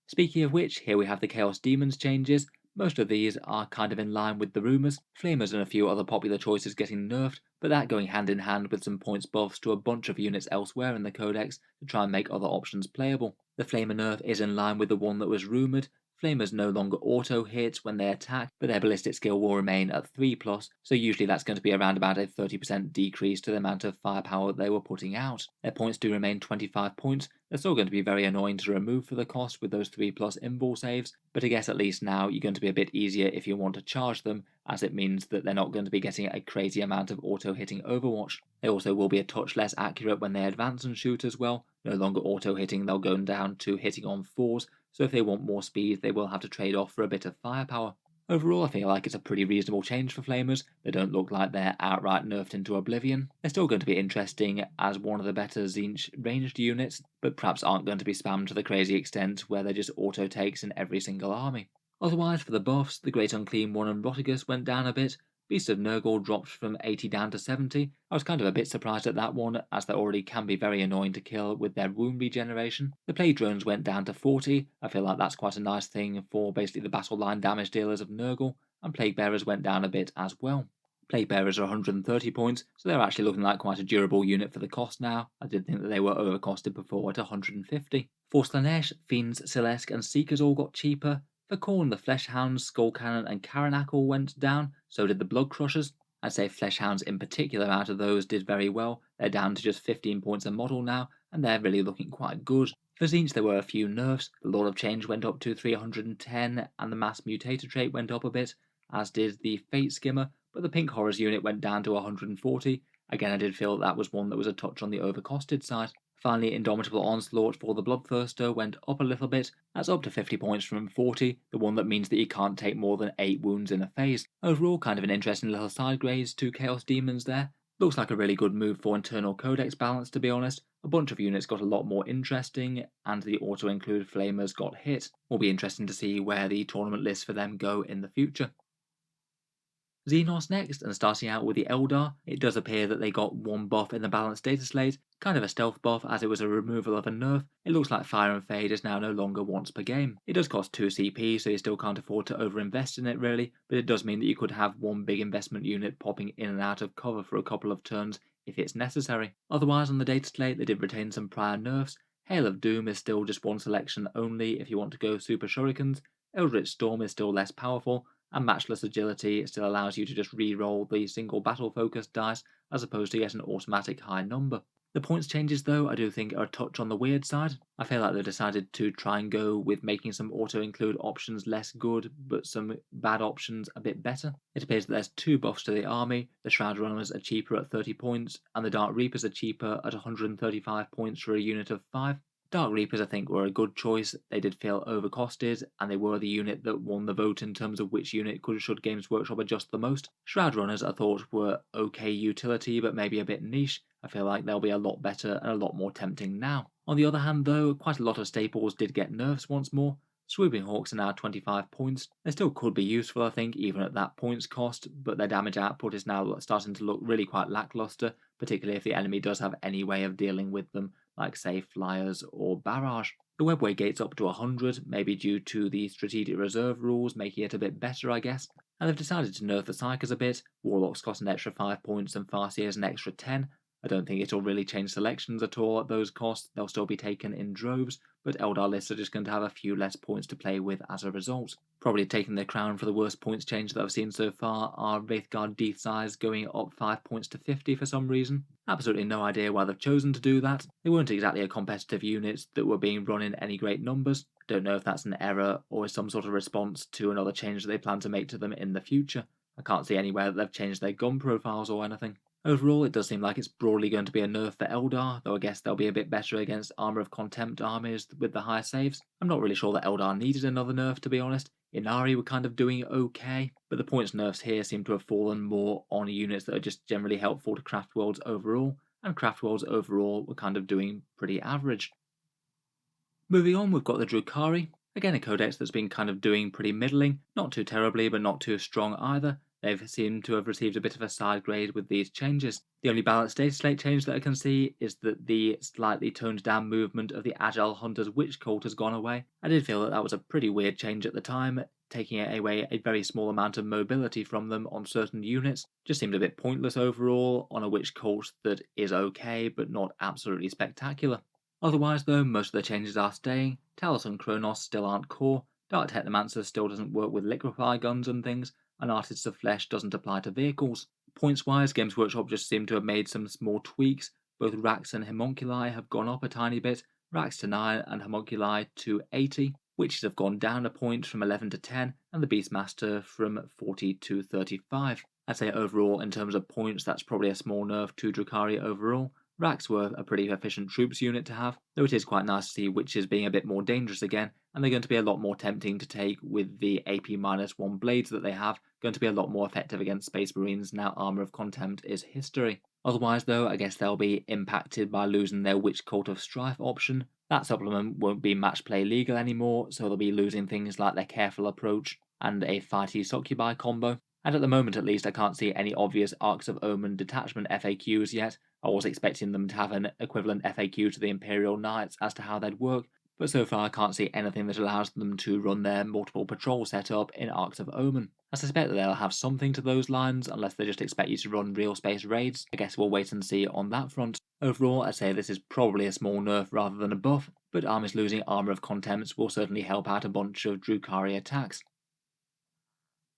Speaking of which, here we have the Chaos Demons changes. Most of these are kind of in line with the rumours, Flamers and a few other popular choices getting nerfed, but that going hand in hand with some points buffs to a bunch of units elsewhere in the codex to try and make other options playable. The Flamer nerf is in line with the one that was rumoured. Flamers no longer auto-hit when they attack, but their ballistic skill will remain at 3+, so usually that's going to be around about a 30% decrease to the amount of firepower they were putting out. Their points do remain 25 points. They're still going to be very annoying to remove for the cost with those 3+ invul saves, but I guess at least now you're going to be a bit easier if you want to charge them, as it means that they're not going to be getting a crazy amount of auto-hitting Overwatch. They also will be a touch less accurate when they advance and shoot as well. No longer auto-hitting, they'll go down to hitting on 4s, so if they want more speed, they will have to trade off for a bit of firepower. Overall, I feel like it's a pretty reasonable change for Flamers. They don't look like they're outright nerfed into oblivion. They're still going to be interesting as one of the better Tzeentch ranged units, but perhaps aren't going to be spammed to the crazy extent where they're just auto-takes in every single army. Otherwise, for the buffs, the Great Unclean One and Rotigus went down a bit. Beast of Nurgle dropped from 80 down to 70. I was kind of a bit surprised at that one, as they already can be very annoying to kill with their wound regeneration. The Plague Drones went down to 40. I feel like that's quite a nice thing for basically the battle line damage dealers of Nurgle, and Plague Bearers went down a bit as well. Plague Bearers are 130 points, so they're actually looking like quite a durable unit for the cost now. I did think that they were overcosted before at 150. For Slaanesh, Fiends, Silesk and Seekers all got cheaper. For Khorne, the Fleshhounds, Skull Cannon and Karanak all went down, so did the Blood Crushers. I'd say Fleshhounds in particular out of those did very well. They're down to just 15 points a model now, and they're really looking quite good. For Tzeentch there were a few nerfs. The Lord of Change went up to 310, and the Mass Mutator trait went up a bit, as did the Fate Skimmer, but the Pink Horrors unit went down to 140. Again, I did feel that was one that was a touch on the overcosted side. Finally, Indomitable Onslaught for the Bloodthirster went up a little bit. That's up to 50 points from 40, the one that means that you can't take more than 8 wounds in a phase. Overall, kind of an interesting little side grades to Chaos Demons there. Looks like a really good move for internal codex balance, to be honest. A bunch of units got a lot more interesting, and the auto-include Flamers got hit. Will be interesting to see where the tournament lists for them go in the future. Xenos next, and starting out with the Eldar, it does appear that they got one buff in the Balance Dataslate, kind of a stealth buff as it was a removal of a nerf. It looks like Fire and Fade is now no longer once per game. It does cost 2 CP, so you still can't afford to overinvest in it really, but it does mean that you could have one big investment unit popping in and out of cover for a couple of turns if it's necessary. Otherwise on the Dataslate they did retain some prior nerfs. Hail of Doom is still just one selection only if you want to go Super Shurikens. Eldritch Storm is still less powerful, and Matchless Agility still allows you to just re-roll the single battle-focused dice as opposed to get an automatic high number. The points changes though I do think are a touch on the weird side. I feel like they've decided to try and go with making some auto-include options less good, but some bad options a bit better. It appears that there's 2 buffs to the army. The Shroud Runners are cheaper at 30 points, and the Dark Reapers are cheaper at 135 points for a unit of 5. Dark Reapers I think were a good choice. They did feel overcosted, and they were the unit that won the vote in terms of which unit should Games Workshop adjust the most. Shroud Runners I thought were okay utility, but maybe a bit niche. I feel like they'll be a lot better and a lot more tempting now. On the other hand though, quite a lot of staples did get nerfs once more. Swooping Hawks are now 25 points. They still could be useful I think, even at that points cost, but their damage output is now starting to look really quite lackluster, particularly if the enemy does have any way of dealing with them, like say Flyers or Barrage. The Webway gate's up to 100, maybe due to the Strategic Reserve rules making it a bit better I guess. And they've decided to nerf the Psykers a bit. Warlocks cost an extra 5 points and Farseers an extra 10. I don't think it'll really change selections at all at those costs, they'll still be taken in droves, but Eldar lists are just going to have a few less points to play with as a result. Probably taking the crown for the worst points change that I've seen so far are Wraithguard Death Size going up 5 points to 50 for some reason. Absolutely no idea why they've chosen to do that. They weren't exactly a competitive unit that were being run in any great numbers. Don't know if that's an error or is some sort of response to another change that they plan to make to them in the future. I can't see anywhere that they've changed their gun profiles or anything. Overall, it does seem like it's broadly going to be a nerf for Eldar, though I guess they'll be a bit better against Armour of Contempt armies with the higher saves. I'm not really sure that Eldar needed another nerf, to be honest. Inari were kind of doing okay, but the points nerfs here seem to have fallen more on units that are just generally helpful to Craftworlds overall, and Craftworlds overall were kind of doing pretty average. Moving on, we've got the Drukhari. Again, a codex that's been kind of doing pretty middling, not too terribly, but not too strong either. They've seemed to have received a bit of a side grade with these changes. The only Balance Dataslate change that I can see is that the slightly toned down movement of the Agile Hunter's Witch Cult has gone away. I did feel that that was a pretty weird change at the time, taking away a very small amount of mobility from them on certain units. Just seemed a bit pointless overall on a Witch Cult that is okay, but not absolutely spectacular. Otherwise though, most of the changes are staying. Talos and Kronos still aren't core. Dark Technomancer still doesn't work with liquefy guns and things, and Artists of Flesh doesn't apply to vehicles. Points-wise, Games Workshop just seem to have made some small tweaks. Both Rax and Homunculi have gone up a tiny bit, Rax to 9 and Homunculi to 80. Witches have gone down a point from 11 to 10, and the Beastmaster from 40 to 35. I'd say overall, in terms of points, that's probably a small nerf to Drukhari overall. Rax were a pretty efficient troops unit to have, though it is quite nice to see witches being a bit more dangerous again, and they're going to be a lot more tempting to take with the AP-1 blades that they have, going to be a lot more effective against Space Marines now Armour of Contempt is history. Otherwise though, I guess they'll be impacted by losing their Witch Cult of Strife option. That supplement won't be match play legal anymore, so they'll be losing things like their Careful Approach and a Fighty Succubi combo. And at the moment at least I can't see any obvious Arks of Omen detachment FAQs yet. I was expecting them to have an equivalent FAQ to the Imperial Knights as to how they'd work, but so far I can't see anything that allows them to run their multiple patrol setup in Arks of Omen. I suspect that they'll have something to those lines, unless they just expect you to run real space raids. I guess we'll wait and see on that front. Overall, I'd say this is probably a small nerf rather than a buff, but armies losing Armour of Contempt will certainly help out a bunch of Drukhari attacks.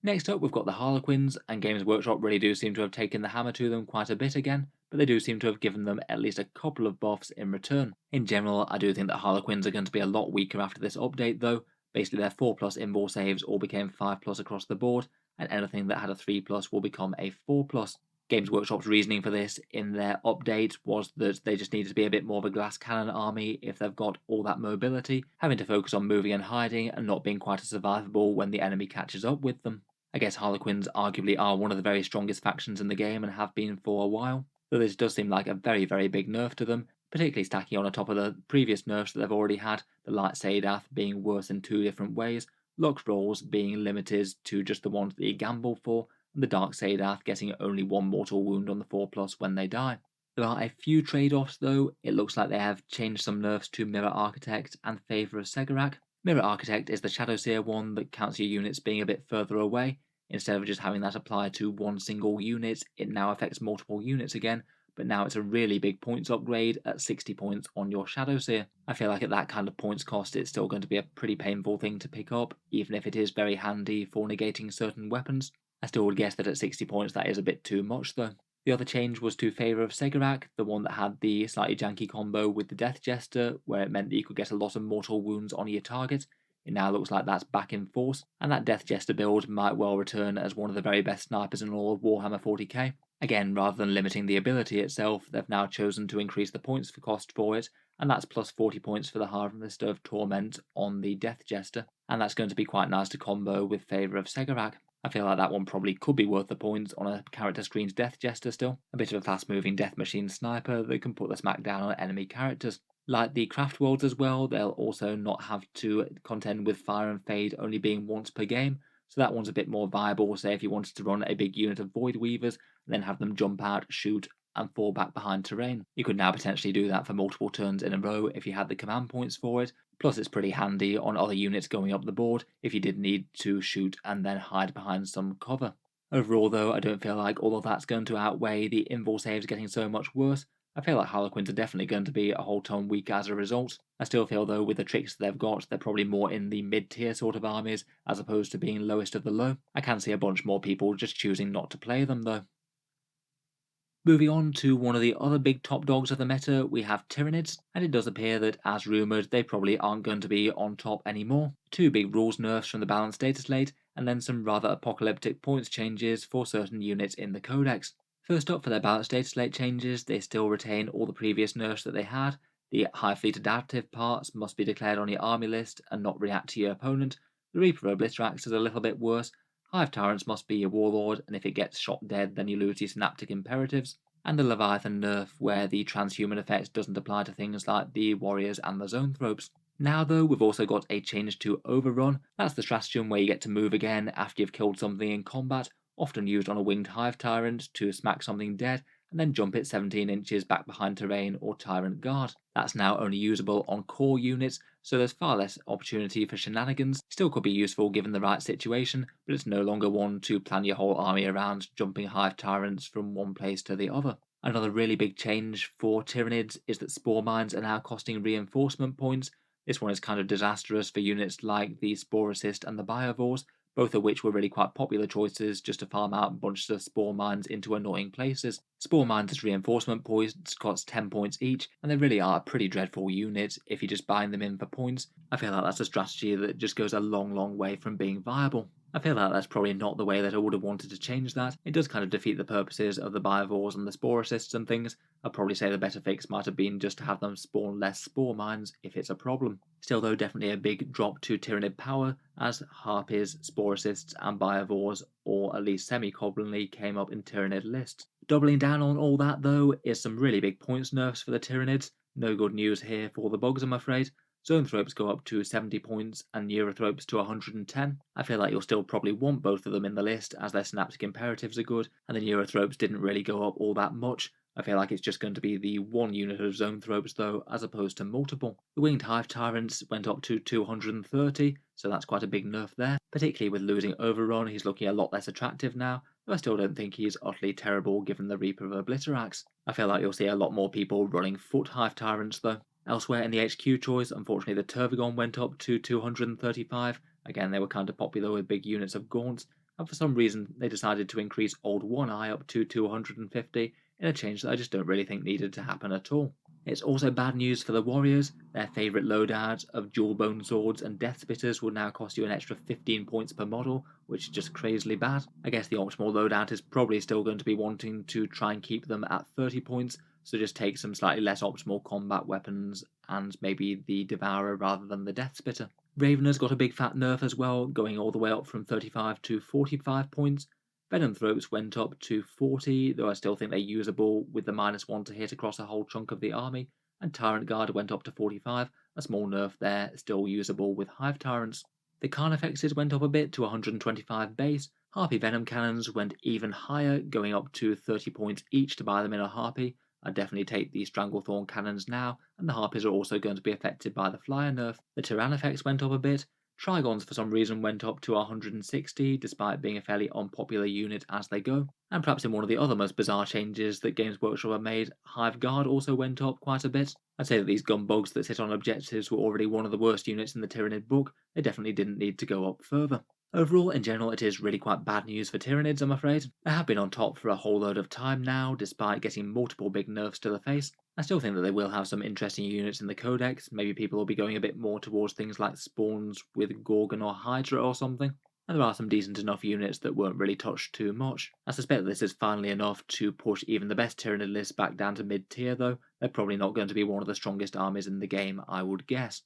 Next up, we've got the Harlequins, and Games Workshop really do seem to have taken the hammer to them quite a bit again, but they do seem to have given them at least a couple of buffs in return. In general, I do think that Harlequins are going to be a lot weaker after this update though. Basically their 4+ invul saves all became 5+ across the board, and anything that had a 3+ will become a 4+. Games Workshop's reasoning for this in their update was that they just needed to be a bit more of a glass cannon army if they've got all that mobility, having to focus on moving and hiding and not being quite as survivable when the enemy catches up with them. I guess Harlequins arguably are one of the very strongest factions in the game and have been for a while, though this does seem like a very, very big nerf to them, particularly stacking on top of the previous nerfs that they've already had, the Light Sadath being worse in 2 different ways, Lux rolls being limited to just the ones that you gamble for, and the Dark Sadath getting only 1 mortal wound on the 4+ when they die. There are a few trade-offs though. It looks like they have changed some nerfs to Mirror Architect and Favour of Segarak. Mirror Architect is the Shadowseer one that counts your units being a bit further away. Instead of just having that apply to one single unit, it now affects multiple units again, but now it's a really big points upgrade at 60 points on your Shadowseer. I feel like at that kind of points cost it's still going to be a pretty painful thing to pick up, even if it is very handy for negating certain weapons. I still would guess that at 60 points that is a bit too much though. The other change was to Favour of Segarak, the one that had the slightly janky combo with the Death Jester, where it meant that you could get a lot of mortal wounds on your target. It now looks like that's back in force, and that Death Jester build might well return as one of the very best snipers in all of Warhammer 40k. Again, rather than limiting the ability itself, they've now chosen to increase the points for cost for it, and that's plus 40 points for the Harvester of Torment on the Death Jester, and that's going to be quite nice to combo with Favour of Segarak. I feel like that one probably could be worth the points on a character screen's Death Jester still, a bit of a fast-moving Death Machine sniper that can put the smack down on enemy characters. Like the Craftworlds as well, they'll also not have to contend with Fire and Fade only being once per game, so that one's a bit more viable, say if you wanted to run a big unit of Void Weavers, and then have them jump out, shoot, and fall back behind terrain. You could now potentially do that for multiple turns in a row if you had the command points for it, plus it's pretty handy on other units going up the board if you did need to shoot and then hide behind some cover. Overall though, I don't feel like all of that's going to outweigh the invul saves getting so much worse. I feel like Harlequins are definitely going to be a whole ton weaker as a result. I still feel though with the tricks they've got, they're probably more in the mid-tier sort of armies as opposed to being lowest of the low. I can see a bunch more people just choosing not to play them though. Moving on to one of the other big top dogs of the meta, we have Tyranids, and it does appear that, as rumoured, they probably aren't going to be on top anymore. 2 big rules nerfs from the Balance Dataslate, and then some rather apocalyptic points changes for certain units in the Codex. First up, for their Balance Dataslate changes, they still retain all the previous nerfs that they had. The High Fleet adaptive parts must be declared on your army list and not react to your opponent. The Reaper Obliterax is a little bit worse. Hive Tyrants must be your Warlord, and if it gets shot dead then you lose your Synaptic Imperatives. And the Leviathan nerf, where the transhuman effect doesn't apply to things like the Warriors and the Zoanthropes. Now though, we've also got a change to Overrun. That's the stratagem where you get to move again after you've killed something in combat, often used on a winged Hive Tyrant to smack something dead, and then jump it 17 inches back behind terrain or Tyrant Guard. That's now only usable on core units, so there's far less opportunity for shenanigans. Still could be useful given the right situation, but it's no longer one to plan your whole army around jumping Hive Tyrants from one place to the other. Another really big change for Tyranids is that Spore Mines are now costing reinforcement points. This one is kind of disastrous for units like the Sporicist and the Biovores, both of which were really quite popular choices just to farm out bunches of spore mines into annoying places. Spore mines as reinforcement points cost 10 points each, and they really are a pretty dreadful unit if you're just buying them in for points. I feel like that's a strategy that just goes a long way from being viable. I feel like that's probably not the way that I would have wanted to change that. It does kind of defeat the purposes of the Biovores and the Sporicists and things. I'd probably say the better fix might have been just to have them spawn less spore mines if it's a problem. Still though, definitely a big drop to Tyranid power, as Harpies, Sporicists and Biovores, or at least semi-commonly, came up in Tyranid lists. Doubling down on all that though is some really big points nerfs for the Tyranids. No good news here for the bugs, I'm afraid. Zoanthropes go up to 70 points and Neurothropes to 110. I feel like you'll still probably want both of them in the list as their synaptic imperatives are good, and the Neurothropes didn't really go up all that much. I feel like it's just going to be the one unit of Zoanthropes though, as opposed to multiple. The Winged Hive Tyrants went up to 230, so that's quite a big nerf there. Particularly with losing Overrun, he's looking a lot less attractive now, though I still don't think he's utterly terrible given the Reaper of Obliterax. I feel like you'll see a lot more people running Foot Hive Tyrants though. Elsewhere in the HQ choice, unfortunately the Turvigon went up to 235. Again, they were kind of popular with big units of Gaunts, and for some reason they decided to increase Old One Eye up to 250 in a change that I just don't really think needed to happen at all. It's also bad news for the Warriors. Their favourite loadout of Dual Bone Swords and Death Spitters will now cost you an extra 15 points per model, which is just crazily bad. I guess the optimal loadout is probably still going to be wanting to try and keep them at 30 points, so just take some slightly less optimal combat weapons and maybe the Devourer rather than the Death Spitter. Ravener's got a big fat nerf as well, going all the way up from 35 to 45 points. Venomthropes went up to 40, though I still think they're usable with the -1 to hit across a whole chunk of the army, and Tyrant Guard went up to 45, a small nerf there, still usable with Hive Tyrants. The Carnifexes went up a bit to 125 base. Harpy Venom Cannons went even higher, going up to 30 points each to buy them in a Harpy. I'd definitely take the Stranglethorn Cannons now, and the Harpies are also going to be affected by the Flyer nerf. The Tyrannifex went up a bit. Trigons for some reason went up to 160, despite being a fairly unpopular unit as they go. And perhaps in one of the other most bizarre changes that Games Workshop have made, Hive Guard also went up quite a bit. I'd say that these gunbugs that sit on objectives were already one of the worst units in the Tyranid book. They definitely didn't need to go up further. Overall, in general, it is really quite bad news for Tyranids, I'm afraid. They have been on top for a whole load of time now, despite getting multiple big nerfs to the face. I still think that they will have some interesting units in the Codex. Maybe people will be going a bit more towards things like spawns with Gorgon or Hydra or something. And there are some decent enough units that weren't really touched too much. I suspect that this is finally enough to push even the best Tyranid lists back down to mid-tier though. They're probably not going to be one of the strongest armies in the game, I would guess.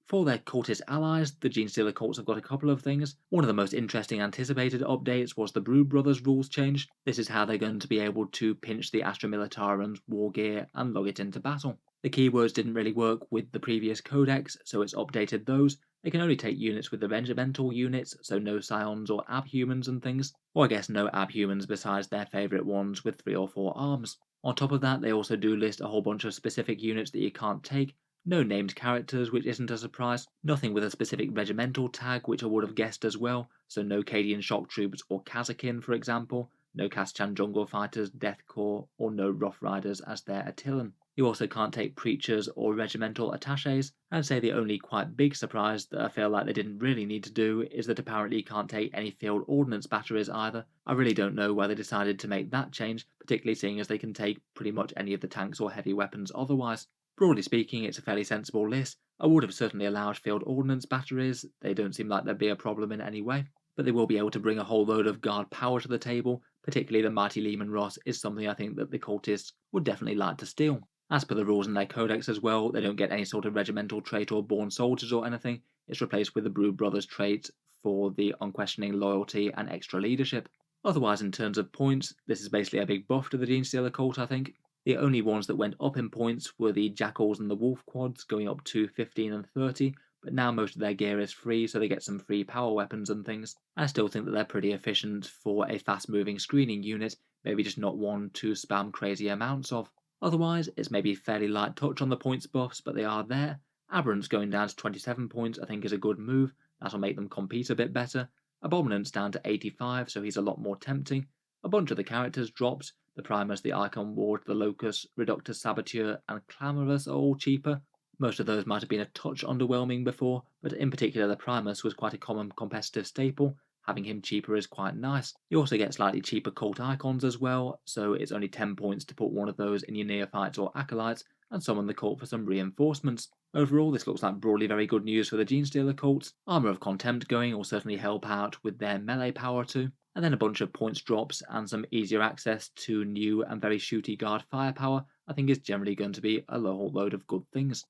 For their cultist allies, the Genestealer Cults have got a couple of things. One of the most interesting anticipated updates was the Brood Brothers rules change. This is how they're going to be able to pinch the Astra Militarum's war gear and log it into battle. The keywords didn't really work with the previous codex, so it's updated those. They can only take units with the regimental units, so no Scions or Abhumans and things. Or I guess no Abhumans besides their favourite ones with 3 or 4 arms. On top of that, they also do list a whole bunch of specific units that you can't take. No named characters, which isn't a surprise. Nothing with a specific regimental tag, which I would have guessed as well. So no Cadian Shock Troops or Kazakin, for example. No Kaschan Jungle Fighters, Death Corps, or no Rough Riders as their Attilan. You also can't take Preachers or Regimental Attaches. I'd say the only quite big surprise that I feel like they didn't really need to do is that apparently you can't take any Field Ordnance Batteries either. I really don't know why they decided to make that change, particularly seeing as they can take pretty much any of the tanks or heavy weapons otherwise. Broadly speaking, it's a fairly sensible list. I would have certainly allowed Field Ordnance Batteries. They don't seem like there'd be a problem in any way. But they will be able to bring a whole load of guard power to the table. Particularly the Mighty Leman Ross is something I think that the cultists would definitely like to steal. As per the rules in their codex as well, they don't get any sort of regimental trait or born soldiers or anything. It's replaced with the Brood Brothers trait for the unquestioning loyalty and extra leadership. Otherwise, in terms of points, this is basically a big buff to the Genestealer Cult, I think. The only ones that went up in points were the Jackals and the Wolf Quads, going up to 15 and 30, but now most of their gear is free, so they get some free power weapons and things. I still think that they're pretty efficient for a fast-moving screening unit, maybe just not one to spam crazy amounts of. Otherwise, it's maybe fairly light touch on the points buffs, but they are there. Aberrant's going down to 27 points I think is a good move. That'll make them compete a bit better. Abominant's down to 85, so he's a lot more tempting. A bunch of the characters drops. The Primus, the Icon Ward, the Locust, Reductus Saboteur, and Clamorous are all cheaper. Most of those might have been a touch underwhelming before, but in particular the Primus was quite a common competitive staple. Having him cheaper is quite nice. You also get slightly cheaper cult icons as well, so it's only 10 points to put one of those in your neophytes or acolytes, and summon the cult for some reinforcements. Overall, this looks like broadly very good news for the Genestealer Cults. Armour of Contempt going will certainly help out with their melee power too, and then a bunch of points drops and some easier access to new and very shooty guard firepower I think is generally going to be a whole load of good things.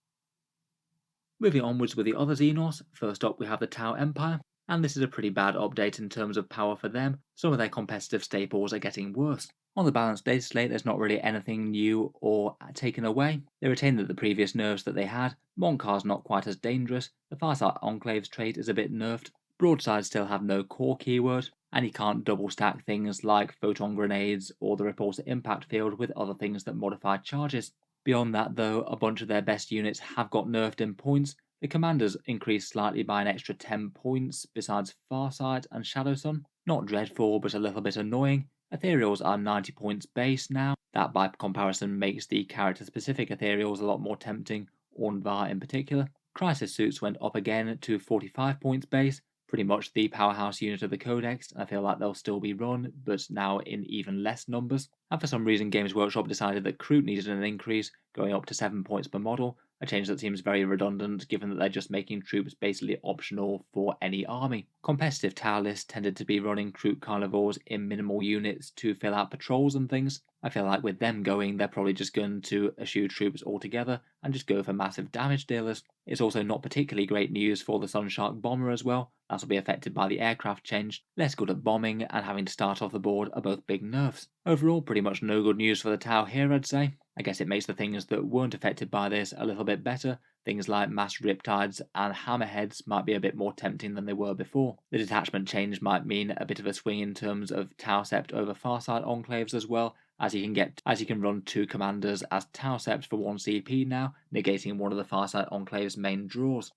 Moving onwards with the other Xenos, first up we have the Tau Empire, and this is a pretty bad update in terms of power for them. Some of their competitive staples are getting worse. On the Balance Dataslate there's not really anything new or taken away. They retain the previous nerfs that they had. Monkar's not quite as dangerous, the Farsight Enclave's trait is a bit nerfed, Broadsides still have no core keyword, and you can't double stack things like photon grenades or the repulsor impact field with other things that modify charges. Beyond that though, a bunch of their best units have got nerfed in points. The commanders increased slightly by an extra 10 points besides Farsight and Shadowsun. Not dreadful but a little bit annoying. Ethereals are 90 points base now. That by comparison makes the character specific Ethereals a lot more tempting, Ornvar in particular. Crisis suits went up again to 45 points base, pretty much the powerhouse unit of the Codex, and I feel like they'll still be run, but now in even less numbers. And for some reason Games Workshop decided that Kroot needed an increase, going up to 7 points per model, a change that seems very redundant given that they're just making troops basically optional for any army. Competitive Tau lists tended to be running Kroot carnivores in minimal units to fill out patrols and things. I feel like with them going, they're probably just going to eschew troops altogether and just go for massive damage dealers. It's also not particularly great news for the Sunshark bomber as well. That'll be affected by the aircraft change. Less good at bombing and having to start off the board are both big nerfs. Overall, pretty much no good news for the Tau here, I'd say. I guess it makes the things that weren't affected by this a little bit better. Things like mass riptides and hammerheads might be a bit more tempting than they were before. The detachment change might mean a bit of a swing in terms of Tau Sept over Farsight Enclaves as well, as you can run 2 commanders as Tau Sept for 1 CP now, negating one of the Farsight Enclave's main draws.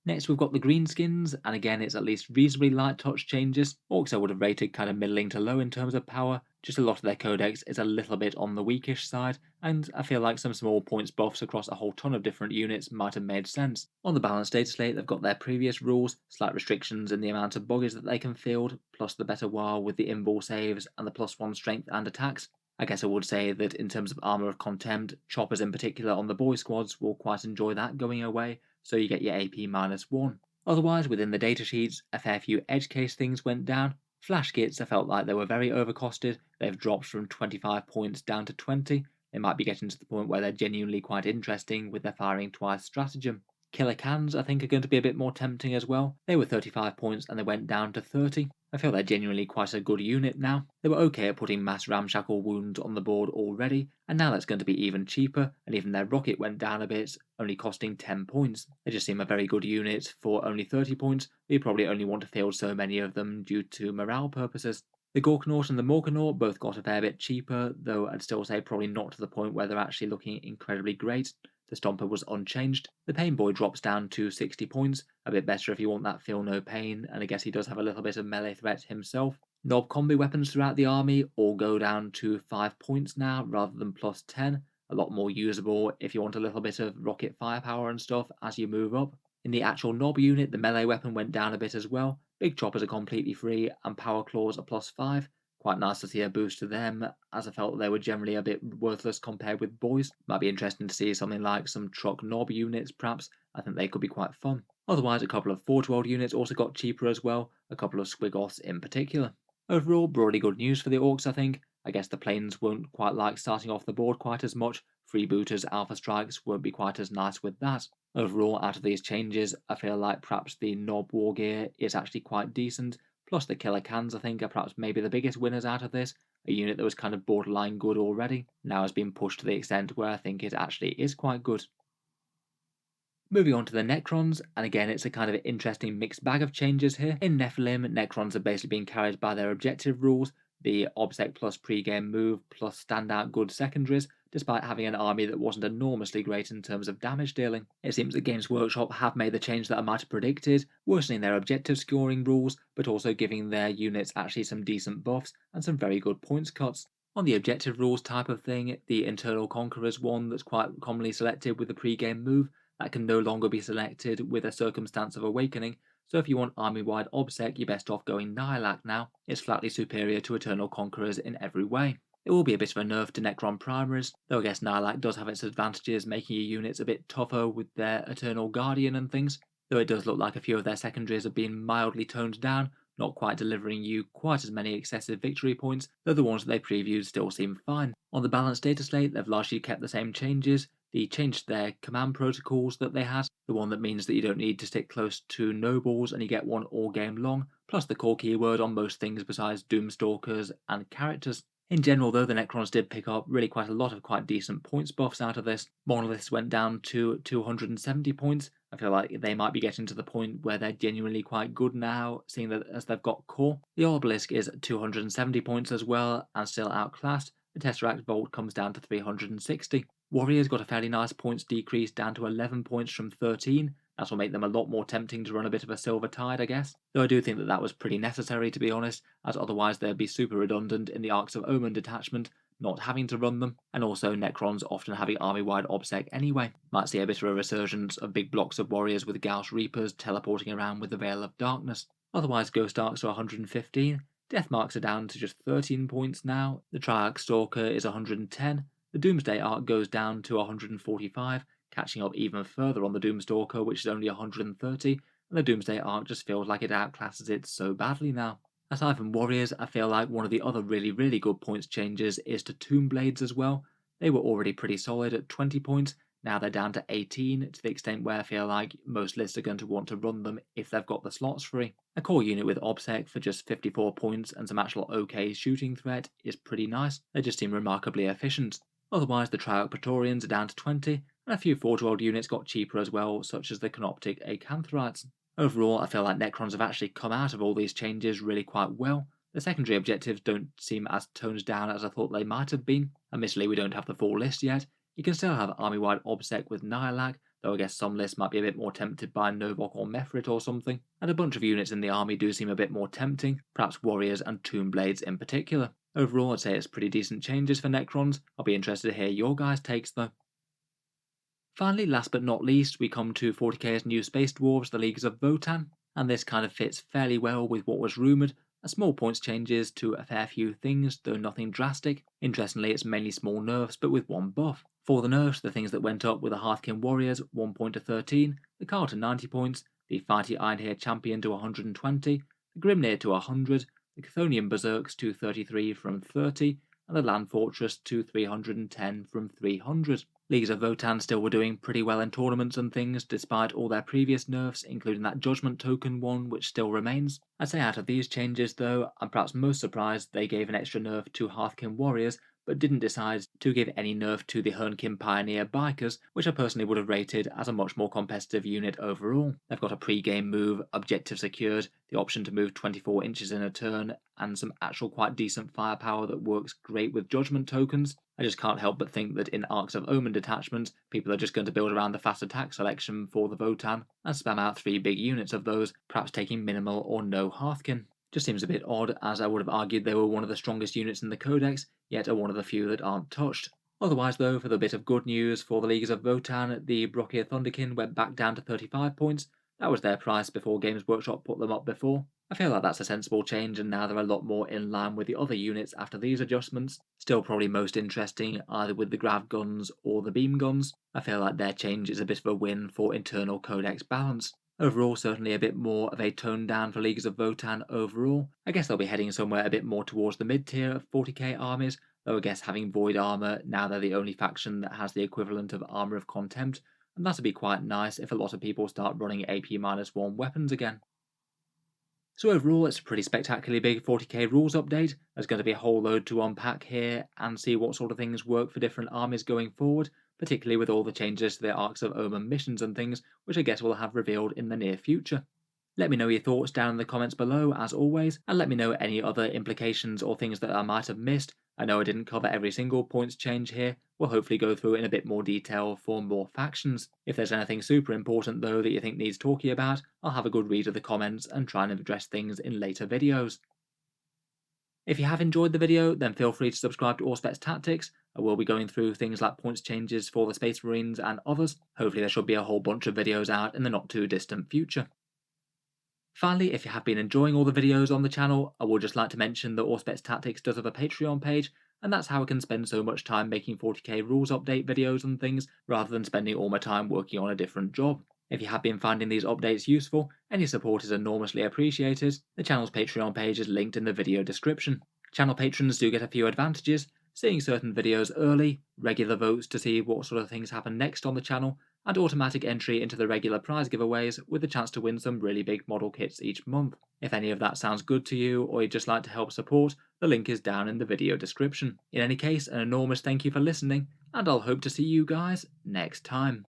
Next we've got the Greenskins, and again it's at least reasonably light touch changes. Orks I would have rated kind of middling to low in terms of power, just a lot of their codex is a little bit on the weakish side, and I feel like some small points buffs across a whole ton of different units might have made sense. On the Balance Dataslate they've got their previous rules, slight restrictions in the amount of buggies that they can field, plus the better WAR with the invul saves and the +1 strength and attacks. I guess I would say that in terms of Armour of Contempt, choppers in particular on the boy squads will quite enjoy that going away, so you get your AP -1. Otherwise, within the datasheets, a fair few edge case things went down. Flash kits I felt like they were very overcosted, they've dropped from 25 points down to 20, they might be getting to the point where they're genuinely quite interesting with their firing twice stratagem. Killer cans I think are going to be a bit more tempting as well. They were 35 points and they went down to 30. I feel they're genuinely quite a good unit now. They were okay at putting mass ramshackle wounds on the board already, and now that's going to be even cheaper, and even their rocket went down a bit, only costing 10 points. They just seem a very good unit for only 30 points, but you probably only want to field so many of them due to morale purposes. The Gorkanaut and the Morkanaut both got a fair bit cheaper, though I'd still say probably not to the point where they're actually looking incredibly great. The Stomper was unchanged. The Pain Boy drops down to 60 points, a bit better if you want that feel no pain, and I guess he does have a little bit of melee threat himself. Knob combi weapons throughout the army all go down to 5 points now rather than +10, a lot more usable if you want a little bit of rocket firepower and stuff as you move up. In the actual knob unit, the melee weapon went down a bit as well. Big choppers are completely free and power claws are +5. Quite nice to see a boost to them, as I felt they were generally a bit worthless compared with boys. Might be interesting to see something like some truck knob units perhaps, I think they could be quite fun. Otherwise a couple of Forge World units also got cheaper as well, a couple of Squigoths in particular. Overall, broadly good news for the Orks I think. I guess the planes won't quite like starting off the board quite as much, freebooters Alpha Strikes won't be quite as nice with that. Overall, out of these changes, I feel like perhaps the Knob War Gear is actually quite decent, plus the Killer Cans I think are perhaps maybe the biggest winners out of this. A unit that was kind of borderline good already, now has been pushed to the extent where I think it actually is quite good. Moving on to the Necrons, and again it's a kind of interesting mixed bag of changes here. In Nephilim, Necrons are basically being carried by their objective rules, the Obsec plus pre-game move plus standout good secondaries, despite having an army that wasn't enormously great in terms of damage dealing. It seems that Games Workshop have made the change that I might have predicted, worsening their objective scoring rules, but also giving their units actually some decent buffs and some very good points cuts. On the objective rules type of thing, the Internal Conqueror's one that's quite commonly selected with the pre-game move, that can no longer be selected with a Circumstance of Awakening, so if you want army-wide OBSEC, you're best off going Nihilak now. It's flatly superior to Eternal Conquerors in every way. It will be a bit of a nerf to Necron primaries, though I guess Nihilak does have its advantages, making your units a bit tougher with their Eternal Guardian and things, though it does look like a few of their secondaries have been mildly toned down, not quite delivering you quite as many excessive victory points, though the ones that they previewed still seem fine. On the Balance Dataslate, they've largely kept the same changes. They changed their command protocols that they had, the one that means that you don't need to stick close to nobles and you get one all game long, plus the core keyword on most things besides Doomstalkers and characters. In general though, the Necrons did pick up really quite a lot of quite decent points buffs out of this. Monoliths went down to 270 points. I feel like they might be getting to the point where they're genuinely quite good now, seeing that as they've got core. The Obelisk is 270 points as well, and still outclassed. The Tesseract Vault comes down to 360. Warriors got a fairly nice points decrease down to 11 points from 13. That'll make them a lot more tempting to run a bit of a silver tide, I guess. Though I do think that that was pretty necessary, to be honest, as otherwise they'd be super redundant in the Arks of Omen detachment, not having to run them, and also Necrons often having army-wide OBSEC anyway. Might see a bit of a resurgence of big blocks of warriors with Gauss Reapers teleporting around with the Veil of Darkness. Otherwise, Ghost Arks are 115, Death Marks are down to just 13 points now, the Triarch Stalker is 110, the Doomsday Arc goes down to 145, catching up even further on the Doomstalker, which is only 130, and the Doomsday Arc just feels like it outclasses it so badly now. Aside from Warriors, I feel like one of the other really good points changes is to Tomb Blades as well. They were already pretty solid at 20 points, now they're down to 18, to the extent where I feel like most lists are going to want to run them if they've got the slots free. A core unit with OBSEC for just 54 points and some actual OK shooting threat is pretty nice, they just seem remarkably efficient. Otherwise, the Triarch Praetorians are down to 20, and a few Forge-World units got cheaper as well, such as the Canoptic Acantharites. Overall, I feel like Necrons have actually come out of all these changes really quite well. The secondary objectives don't seem as toned down as I thought they might have been. Admittedly, we don't have the full list yet. You can still have army-wide OBSEC with Nihilak, though I guess some lists might be a bit more tempted by Novok or Mefrit or something, and a bunch of units in the army do seem a bit more tempting, perhaps Warriors and Tomb Blades in particular. Overall, I'd say it's pretty decent changes for Necrons. I'll be interested to hear your guys' takes though. Finally, last but not least, we come to 40k's new Space Dwarves, the Leagues of Votann, and this kind of fits fairly well with what was rumoured. A small points changes to a fair few things, though nothing drastic. Interestingly, it's mainly small nerfs, but with one buff. For the nerfs, the things that went up were the Hearthkin Warriors, 1 point to 13, the Carl to 90 points, the Fighty Ironhair Champion to 120, the Grimnir to 100, the Chthonian Berserks to 33 from 30, and the Land Fortress to 310 from 300. Leagues of Votann still were doing pretty well in tournaments and things, despite all their previous nerfs, including that Judgment Token one, which still remains. I'd say out of these changes, though, I'm perhaps most surprised they gave an extra nerf to Hearthkin Warriors, but didn't decide to give any nerf to the Hernkin Pioneer Bikers, which I personally would have rated as a much more competitive unit overall. They've got a pre-game move, objective secured, the option to move 24 inches in a turn, and some actual quite decent firepower that works great with Judgment Tokens. I just can't help but think that in Arks of Omen detachments, people are just going to build around the fast attack selection for the Votann, and spam out 3 big units of those, perhaps taking minimal or no Hearthkin. Just seems a bit odd, as I would have argued they were one of the strongest units in the Codex, yet are one of the few that aren't touched. Otherwise though, for the bit of good news for the Leagues of Votann, the Brockia Thunderkin went back down to 35 points. That was their price before Games Workshop put them up before. I feel like that's a sensible change, and now they're a lot more in line with the other units after these adjustments. Still probably most interesting either with the Grav Guns or the Beam Guns. I feel like their change is a bit of a win for internal Codex balance. Overall, certainly a bit more of a tone down for Leagues of Votann overall. I guess they'll be heading somewhere a bit more towards the mid-tier of 40k armies, though I guess having Void Armor, now they're the only faction that has the equivalent of Armor of Contempt, and that'd be quite nice if a lot of people start running AP-1 weapons again. So overall, it's a pretty spectacularly big 40k rules update. There's going to be a whole load to unpack here and see what sort of things work for different armies going forward, particularly with all the changes to the Arks of Omen missions and things, which I guess we'll have revealed in the near future. Let me know your thoughts down in the comments below, as always, and let me know any other implications or things that I might have missed. I know I didn't cover every single points change here. We'll hopefully go through in a bit more detail for more factions. If there's anything super important though that you think needs talking about, I'll have a good read of the comments and try and address things in later videos. If you have enjoyed the video, then feel free to subscribe to Auspex Tactics. I will be going through things like points changes for the Space Marines and others. Hopefully there should be a whole bunch of videos out in the not too distant future. Finally, if you have been enjoying all the videos on the channel, I would just like to mention that Auspex Tactics does have a Patreon page, and that's how I can spend so much time making 40k rules update videos and things, rather than spending all my time working on a different job. If you have been finding these updates useful, any support is enormously appreciated. The channel's Patreon page is linked in the video description. Channel patrons do get a few advantages, seeing certain videos early, regular votes to see what sort of things happen next on the channel, and automatic entry into the regular prize giveaways with the chance to win some really big model kits each month. If any of that sounds good to you, or you'd just like to help support, the link is down in the video description. In any case, an enormous thank you for listening, and I'll hope to see you guys next time.